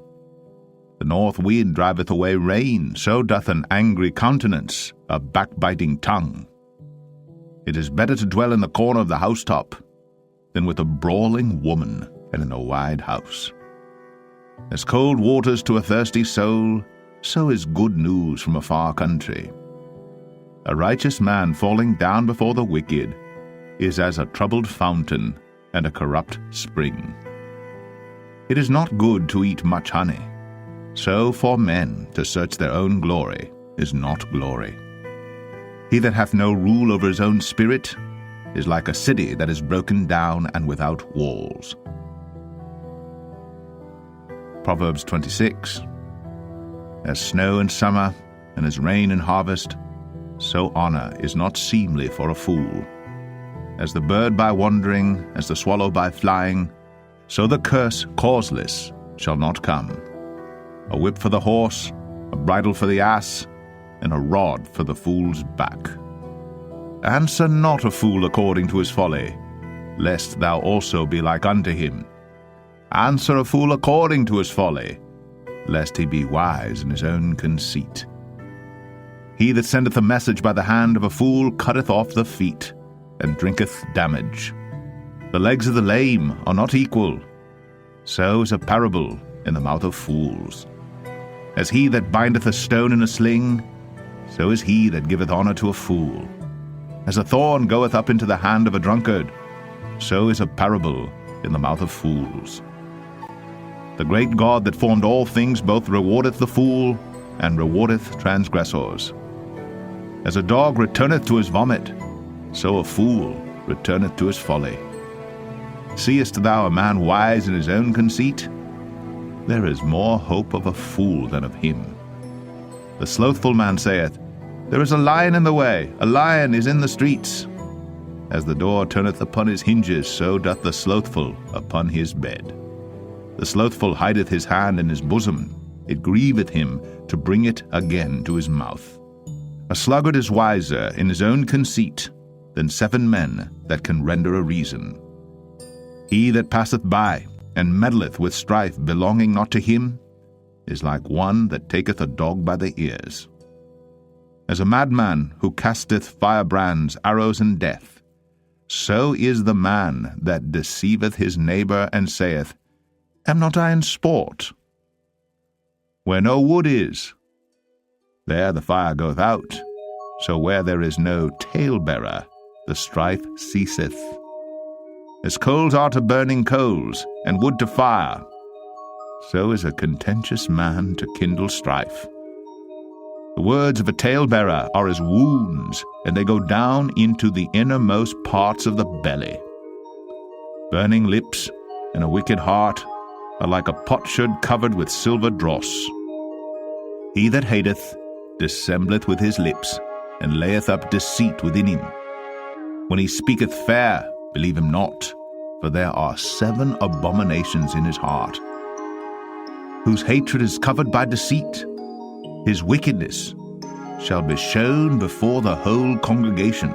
The north wind driveth away rain, so doth an angry countenance a backbiting tongue. It is better to dwell in the corner of the housetop than with a brawling woman and in a wide house. As cold waters to a thirsty soul, so is good news from a far country. A righteous man falling down before the wicked is as a troubled fountain and a corrupt spring. It is not good to eat much honey, so for men to search their own glory is not glory. He that hath no rule over his own spirit is like a city that is broken down and without walls. Proverbs 26. As snow in summer, and as rain in harvest, so honor is not seemly for a fool. As the bird by wandering, as the swallow by flying, so the curse causeless shall not come. A whip for the horse, a bridle for the ass, and a rod for the fool's back. Answer not a fool according to his folly, lest thou also be like unto him. Answer a fool according to his folly, lest he be wise in his own conceit. He that sendeth a message by the hand of a fool cutteth off the feet, and drinketh damage. The legs of the lame are not equal. So is a parable in the mouth of fools. As he that bindeth a stone in a sling, so is he that giveth honor to a fool. As a thorn goeth up into the hand of a drunkard, so is a parable in the mouth of fools. The great God that formed all things both rewardeth the fool, and rewardeth transgressors. As a dog returneth to his vomit, so a fool returneth to his folly. Seest thou a man wise in his own conceit? There is more hope of a fool than of him. The slothful man saith, There is a lion in the way, a lion is in the streets. As the door turneth upon his hinges, so doth the slothful upon his bed. The slothful hideth his hand in his bosom, it grieveth him to bring it again to his mouth. A sluggard is wiser in his own conceit than 7 men that can render a reason. He that passeth by and meddleth with strife belonging not to him is like one that taketh a dog by the ears. As a madman who casteth firebrands, arrows, and death, so is the man that deceiveth his neighbor and saith, Am not I in sport? Where no wood is, there the fire goeth out. So where there is no talebearer, the strife ceaseth. As coals are to burning coals, and wood to fire, so is a contentious man to kindle strife. The words of a talebearer are as wounds, and they go down into the innermost parts of the belly. Burning lips and a wicked heart are like a potsherd covered with silver dross. He that hateth dissembleth with his lips, and layeth up deceit within him. When he speaketh fair, believe him not, for there are 7 abominations in his heart. Whose hatred is covered by deceit, his wickedness shall be shown before the whole congregation.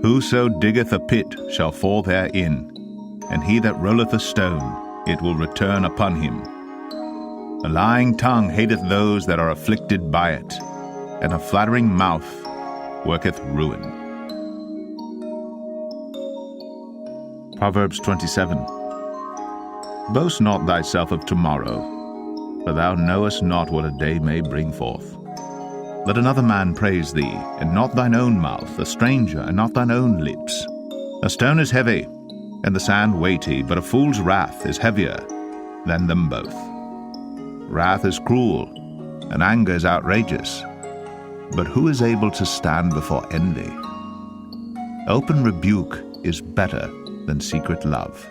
Whoso diggeth a pit shall fall therein, and he that rolleth a stone, it will return upon him. A lying tongue hateth those that are afflicted by it, and a flattering mouth worketh ruin. Proverbs 27. Boast not thyself of tomorrow, for thou knowest not what a day may bring forth. Let another man praise thee, and not thine own mouth, a stranger, and not thine own lips. A stone is heavy, and the sand weighty, but a fool's wrath is heavier than them both. Wrath is cruel, and anger is outrageous, but who is able to stand before envy? Open rebuke is better than secret love.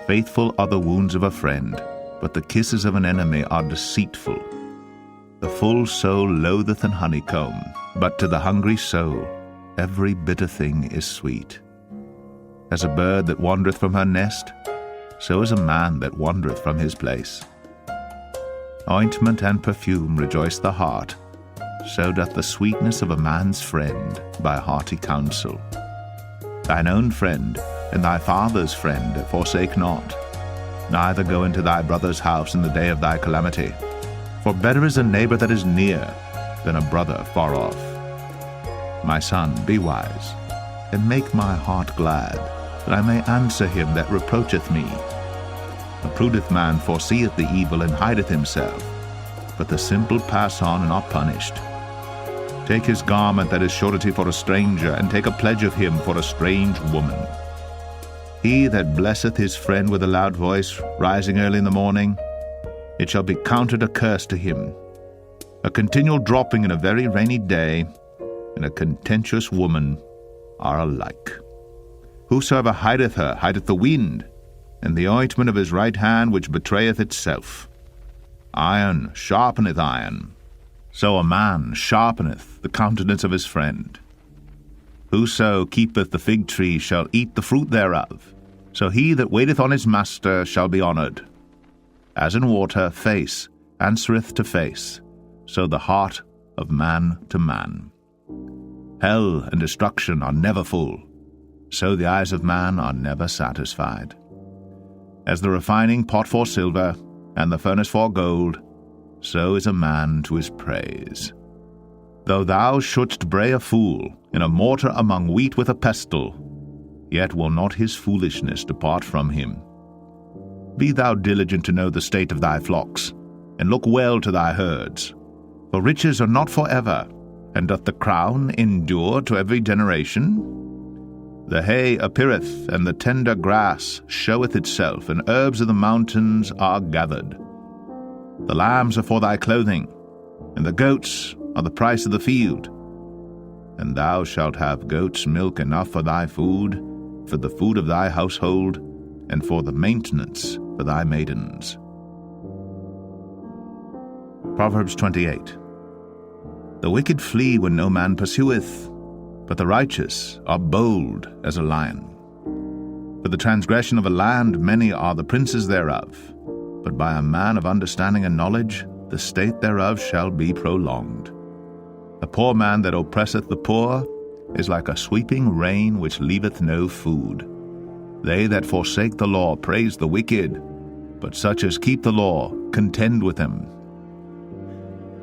Faithful are the wounds of a friend, but the kisses of an enemy are deceitful. The full soul loatheth an honeycomb, but to the hungry soul every bitter thing is sweet. As a bird that wandereth from her nest, so is a man that wandereth from his place. Ointment and perfume rejoice the heart, so doth the sweetness of a man's friend by hearty counsel. Thine own friend and thy father's friend forsake not, neither go into thy brother's house in the day of thy calamity. For better is a neighbor that is near than a brother far off. My son, be wise, and make my heart glad, that I may answer him that reproacheth me. A prudent man foreseeth the evil and hideth himself, but the simple pass on and are punished. Take his garment that is surety for a stranger, and take a pledge of him for a strange woman. He that blesseth his friend with a loud voice, rising early in the morning, it shall be counted a curse to him. A continual dropping in a very rainy day, and a contentious woman are alike. Whosoever hideth her hideth the wind, and the ointment of his right hand which betrayeth itself. Iron sharpeneth iron, so a man sharpeneth the countenance of his friend. Whoso keepeth the fig tree shall eat the fruit thereof, so he that waiteth on his master shall be honoured. As in water face answereth to face, so the heart of man to man. Hell and destruction are never full, so the eyes of man are never satisfied. As the refining pot for silver, and the furnace for gold, so is a man to his praise. Though thou shouldst bray a fool in a mortar among wheat with a pestle, yet will not his foolishness depart from him. Be thou diligent to know the state of thy flocks, and look well to thy herds. For riches are not for ever, and doth the crown endure to every generation? The hay appeareth, and the tender grass showeth itself, and herbs of the mountains are gathered. The lambs are for thy clothing, and the goats are the price of the field. And thou shalt have goats' milk enough for thy food, for the food of thy household, and for the maintenance for thy maidens. Proverbs 28. The wicked flee when no man pursueth, but the righteous are bold as a lion. For the transgression of a land many are the princes thereof, but by a man of understanding and knowledge the state thereof shall be prolonged. A poor man that oppresseth the poor is like a sweeping rain which leaveth no food. They that forsake the law praise the wicked, but such as keep the law contend with them.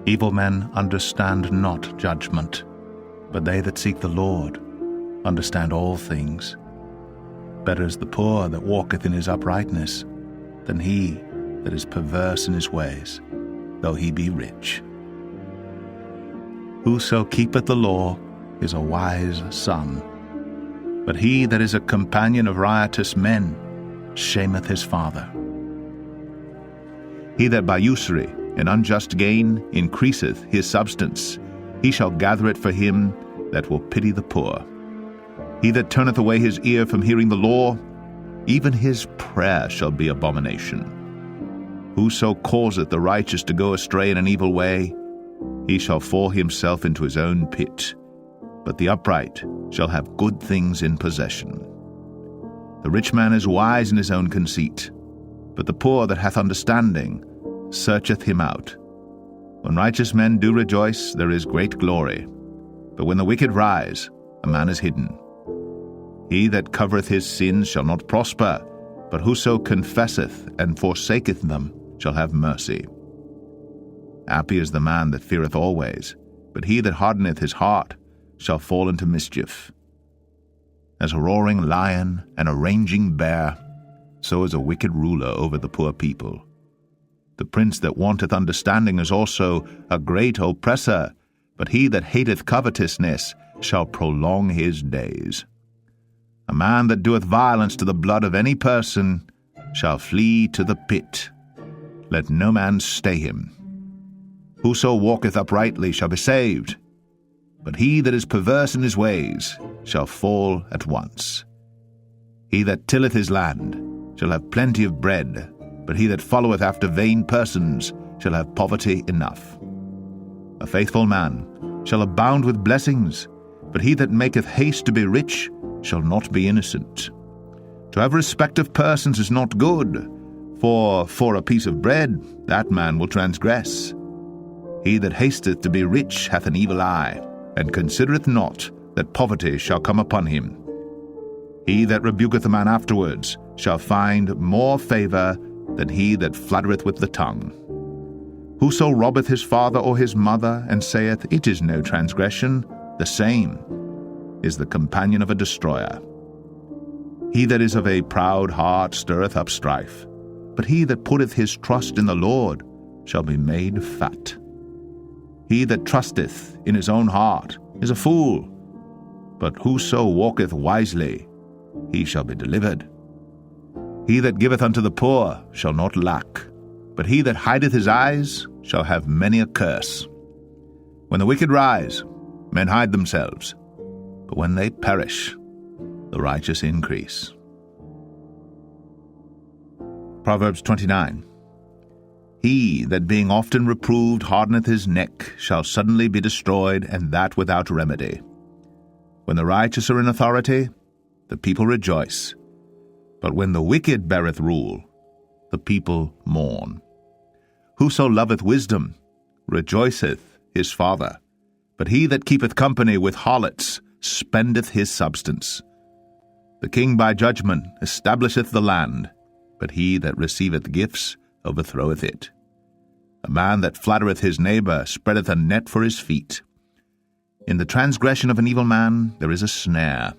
Evil men understand not judgment, but they that seek the Lord understand all things. Better is the poor that walketh in his uprightness than he that is perverse in his ways, though he be rich. Whoso keepeth the law is a wise son, but he that is a companion of riotous men shameth his father. He that by usury and unjust gain increaseth his substance, he shall gather it for him that will pity the poor. He that turneth away his ear from hearing the law, even his prayer shall be abomination. Whoso causeth the righteous to go astray in an evil way, he shall fall himself into his own pit, but the upright shall have good things in possession. The rich man is wise in his own conceit, but the poor that hath understanding searcheth him out. When righteous men do rejoice, there is great glory, but when the wicked rise, a man is hidden. He that covereth his sins shall not prosper, but whoso confesseth and forsaketh them shall have mercy. Happy is the man that feareth always, but he that hardeneth his heart shall fall into mischief. As a roaring lion and a raging bear, so is a wicked ruler over the poor people. The prince that wanteth understanding is also a great oppressor, but he that hateth covetousness shall prolong his days. A man that doeth violence to the blood of any person shall flee to the pit. Let no man stay him. Whoso walketh uprightly shall be saved, but he that is perverse in his ways shall fall at once. He that tilleth his land shall have plenty of bread, but he that followeth after vain persons shall have poverty enough. A faithful man shall abound with blessings, but he that maketh haste to be rich shall not be innocent. To have respect of persons is not good, for a piece of bread that man will transgress. He that hasteth to be rich hath an evil eye, and considereth not that poverty shall come upon him. He that rebuketh a man afterwards shall find more favour than he that fluttereth with the tongue. Whoso robbeth his father or his mother, and saith, It is no transgression, the same is the companion of a destroyer. He that is of a proud heart stirreth up strife, but he that putteth his trust in the Lord shall be made fat. He that trusteth in his own heart is a fool, but whoso walketh wisely, he shall be delivered. He that giveth unto the poor shall not lack, but he that hideth his eyes shall have many a curse. When the wicked rise, men hide themselves, but when they perish, the righteous increase. Proverbs 29. He that being often reproved hardeneth his neck shall suddenly be destroyed, and that without remedy. When the righteous are in authority, the people rejoice, but when the wicked beareth rule, the people mourn. Whoso loveth wisdom rejoiceth his father, but he that keepeth company with harlots spendeth his substance. The king by judgment establisheth the land, but he that receiveth gifts overthroweth it. A man that flattereth his neighbor spreadeth a net for his feet. In the transgression of an evil man there is a snare,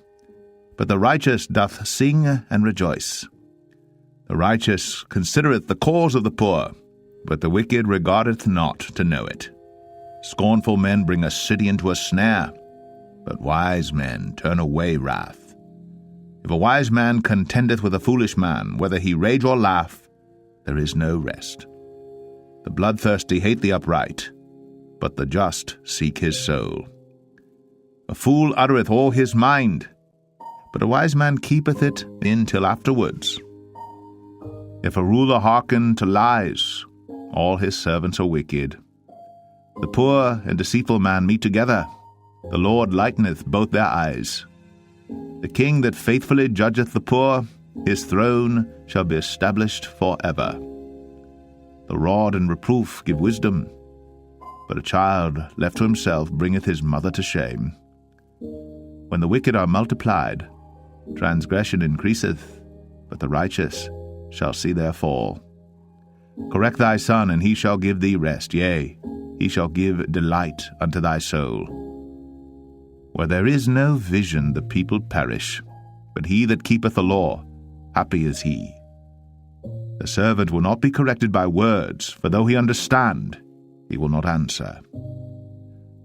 but the righteous doth sing and rejoice. The righteous considereth the cause of the poor, but the wicked regardeth not to know it. Scornful men bring a city into a snare, but wise men turn away wrath. If a wise man contendeth with a foolish man, whether he rage or laugh, there is no rest. The bloodthirsty hate the upright, but the just seek his soul. A fool uttereth all his mind, but a wise man keepeth it in till afterwards. If a ruler hearken to lies, all his servants are wicked. The poor and deceitful man meet together. The Lord lighteneth both their eyes. The king that faithfully judgeth the poor, his throne shall be established forever. The rod and reproof give wisdom, but a child left to himself bringeth his mother to shame. When the wicked are multiplied, transgression increaseth, but the righteous shall see their fall. Correct thy son, and he shall give thee rest, yea, he shall give delight unto thy soul. Where there is no vision, the people perish, but he that keepeth the law, happy is he. The servant will not be corrected by words, for though he understand, he will not answer.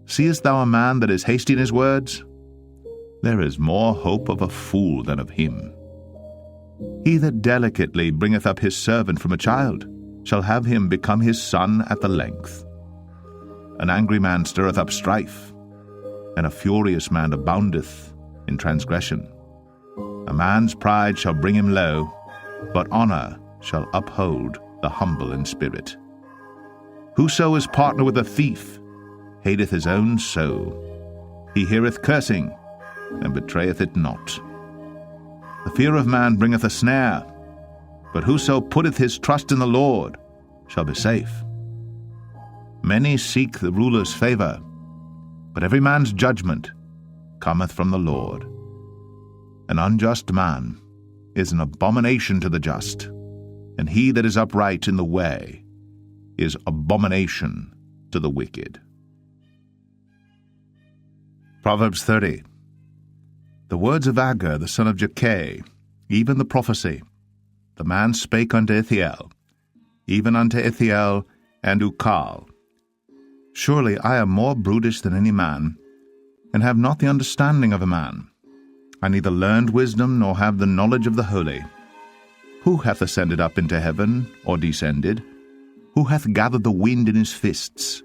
Seest thou a man that is hasty in his words? There is more hope of a fool than of him. He that delicately bringeth up his servant from a child shall have him become his son at the length. An angry man stirreth up strife, and a furious man aboundeth in transgression. A man's pride shall bring him low, but honor shall uphold the humble in spirit. Whoso is partner with a thief hateth his own soul. He heareth cursing, and betrayeth it not. The fear of man bringeth a snare, but whoso putteth his trust in the Lord shall be safe. Many seek the ruler's favor, but every man's judgment cometh from the Lord. An unjust man is an abomination to the just, and he that is upright in the way is abomination to the wicked. Proverbs 30. The words of Agur the son of Jakeh, even the prophecy, the man spake unto Ithiel, even unto Ithiel and Ukal. Surely I am more brutish than any man, and have not the understanding of a man. I neither learned wisdom, nor have the knowledge of the holy. Who hath ascended up into heaven, or descended? Who hath gathered the wind in his fists?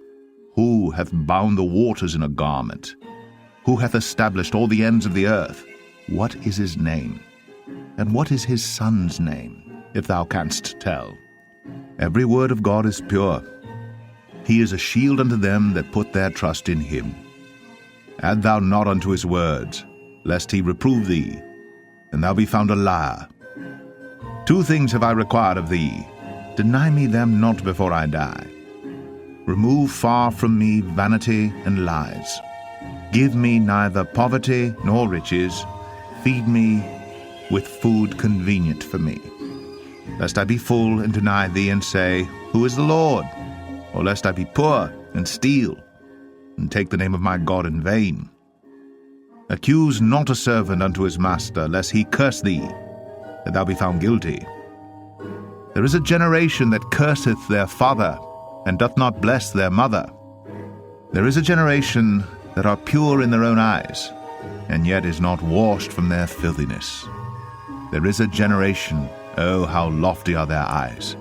Who hath bound the waters in a garment? Who hath established all the ends of the earth? What is his name? And what is his son's name, if thou canst tell? Every word of God is pure. He is a shield unto them that put their trust in him. Add thou not unto his words, lest he reprove thee, and thou be found a liar. 2 things have I required of thee. Deny me them not before I die. Remove far from me vanity and lies. Give me neither poverty nor riches. Feed me with food convenient for me. Lest I be full and deny thee and say, Who is the Lord? Or lest I be poor and steal, and take the name of my God in vain. Accuse not a servant unto his master, lest he curse thee, that thou be found guilty. There is a generation that curseth their father, and doth not bless their mother. There is a generation that are pure in their own eyes, and yet is not washed from their filthiness. There is a generation, oh, how lofty are their eyes,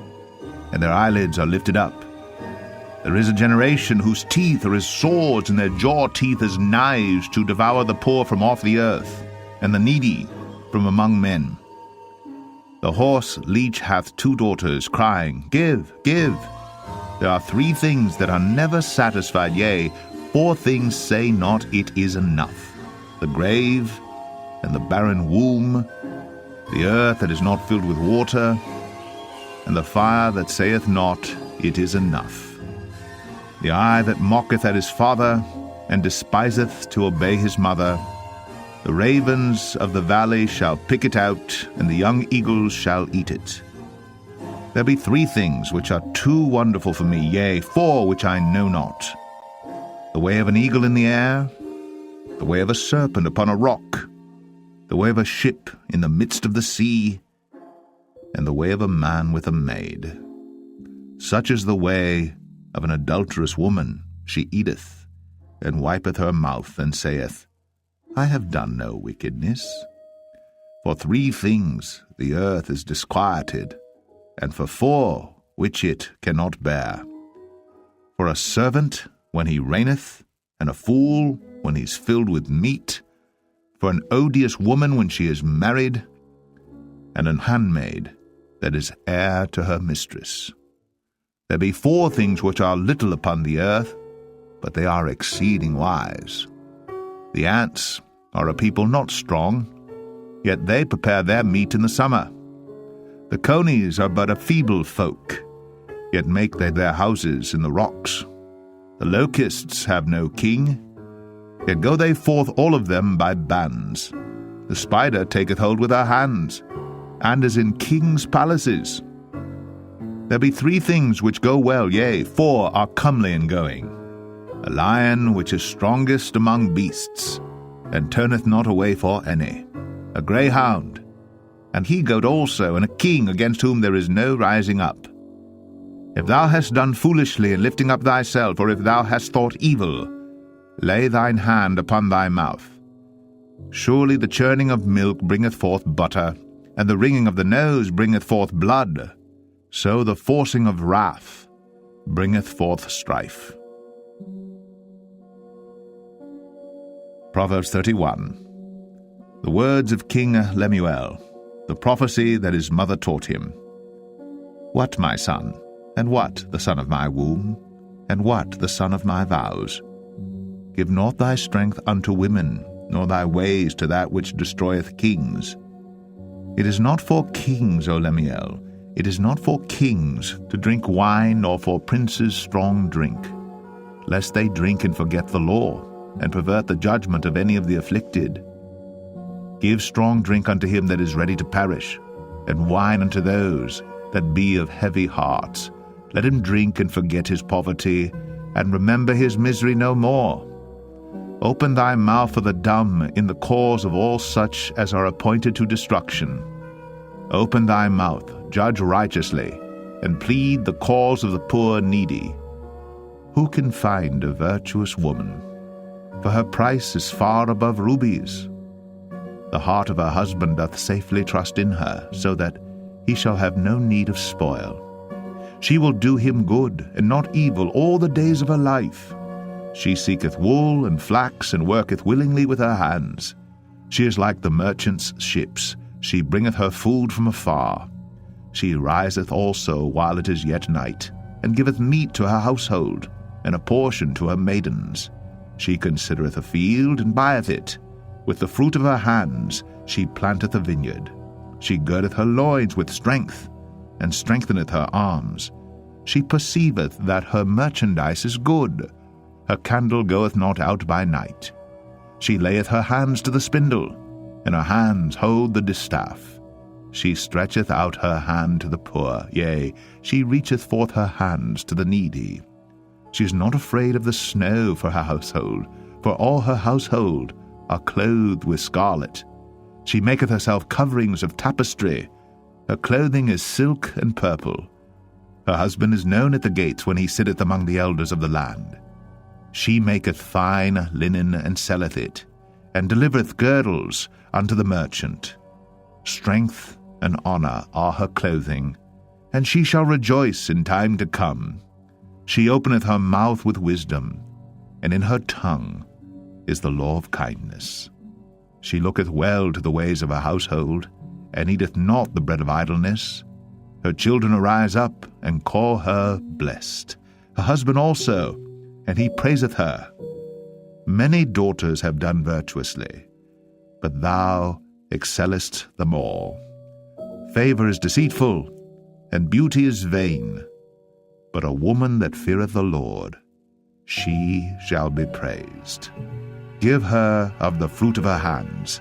and their eyelids are lifted up. There is a generation whose teeth are as swords, and their jaw teeth as knives, to devour the poor from off the earth, and the needy from among men. The horse leech hath 2 daughters, crying, Give, give. There are 3 things that are never satisfied, yea, 4 things say not, It is enough. The grave, and the barren womb, the earth that is not filled with water, and the fire that saith not, It is enough. The eye that mocketh at his father, and despiseth to obey his mother. The ravens of the valley shall pick it out, and the young eagles shall eat it. There be 3 things which are too wonderful for me, yea, 4 which I know not. The way of an eagle in the air, the way of a serpent upon a rock, the way of a ship in the midst of the sea, and the way of a man with a maid. Such is the way of an adulterous woman. She eateth, and wipeth her mouth, and saith, I have done no wickedness. For 3 things the earth is disquieted, and for 4 which it cannot bear. For a servant when he reigneth, and a fool when he is filled with meat, for an odious woman when she is married, and an handmaid that is heir to her mistress. There be 4 things which are little upon the earth, but they are exceeding wise. The ants are a people not strong, yet they prepare their meat in the summer. The conies are but a feeble folk, yet make they their houses in the rocks. The locusts have no king, yet go they forth all of them by bands. The spider taketh hold with her hands, and is in kings' palaces. There be 3 things which go well, yea, 4 are comely in going. A lion which is strongest among beasts, and turneth not away for any. A greyhound, and he-goat also, and a king against whom there is no rising up. If thou hast done foolishly in lifting up thyself, or if thou hast thought evil, lay thine hand upon thy mouth. Surely the churning of milk bringeth forth butter, and the wringing of the nose bringeth forth blood. So the forcing of wrath bringeth forth strife. Proverbs 31. The words of King Lemuel, the prophecy that his mother taught him. What, my son, and what the son of my womb, and what the son of my vows? Give not thy strength unto women, nor thy ways to that which destroyeth kings. It is not for kings, O Lemuel, it is not for kings to drink wine, nor for princes strong drink, lest they drink and forget the law, and pervert the judgment of any of the afflicted. Give strong drink unto him that is ready to perish, and wine unto those that be of heavy hearts. Let him drink and forget his poverty, and remember his misery no more. Open thy mouth for the dumb in the cause of all such as are appointed to destruction. Open thy mouth, judge righteously, and plead the cause of the poor needy. Who can find a virtuous woman? For her price is far above rubies. The heart of her husband doth safely trust in her, so that he shall have no need of spoil. She will do him good, and not evil, all the days of her life. She seeketh wool and flax, and worketh willingly with her hands. She is like the merchant's ships. She bringeth her food from afar. She riseth also while it is yet night, and giveth meat to her household, and a portion to her maidens. She considereth a field, and buyeth it. With the fruit of her hands she planteth a vineyard. She girdeth her loins with strength, and strengtheneth her arms. She perceiveth that her merchandise is good. Her candle goeth not out by night. She layeth her hands to the spindle, and her hands hold the distaff. She stretcheth out her hand to the poor, yea, she reacheth forth her hands to the needy. She is not afraid of the snow for her household, for all her household are clothed with scarlet. She maketh herself coverings of tapestry. Her clothing is silk and purple. Her husband is known at the gates when he sitteth among the elders of the land. She maketh fine linen and selleth it, and delivereth girdles unto the merchant. Strength and honor are her clothing, and she shall rejoice in time to come. She openeth her mouth with wisdom, and in her tongue is the law of kindness. She looketh well to the ways of her household, and eateth not the bread of idleness. Her children arise up, and call her blessed. Her husband also, and he praiseth her. Many daughters have done virtuously, but thou excellest them all. Favor is deceitful, and beauty is vain, but a woman that feareth the Lord, she shall be praised. Give her of the fruit of her hands,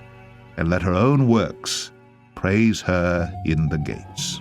and let her own works praise her in the gates.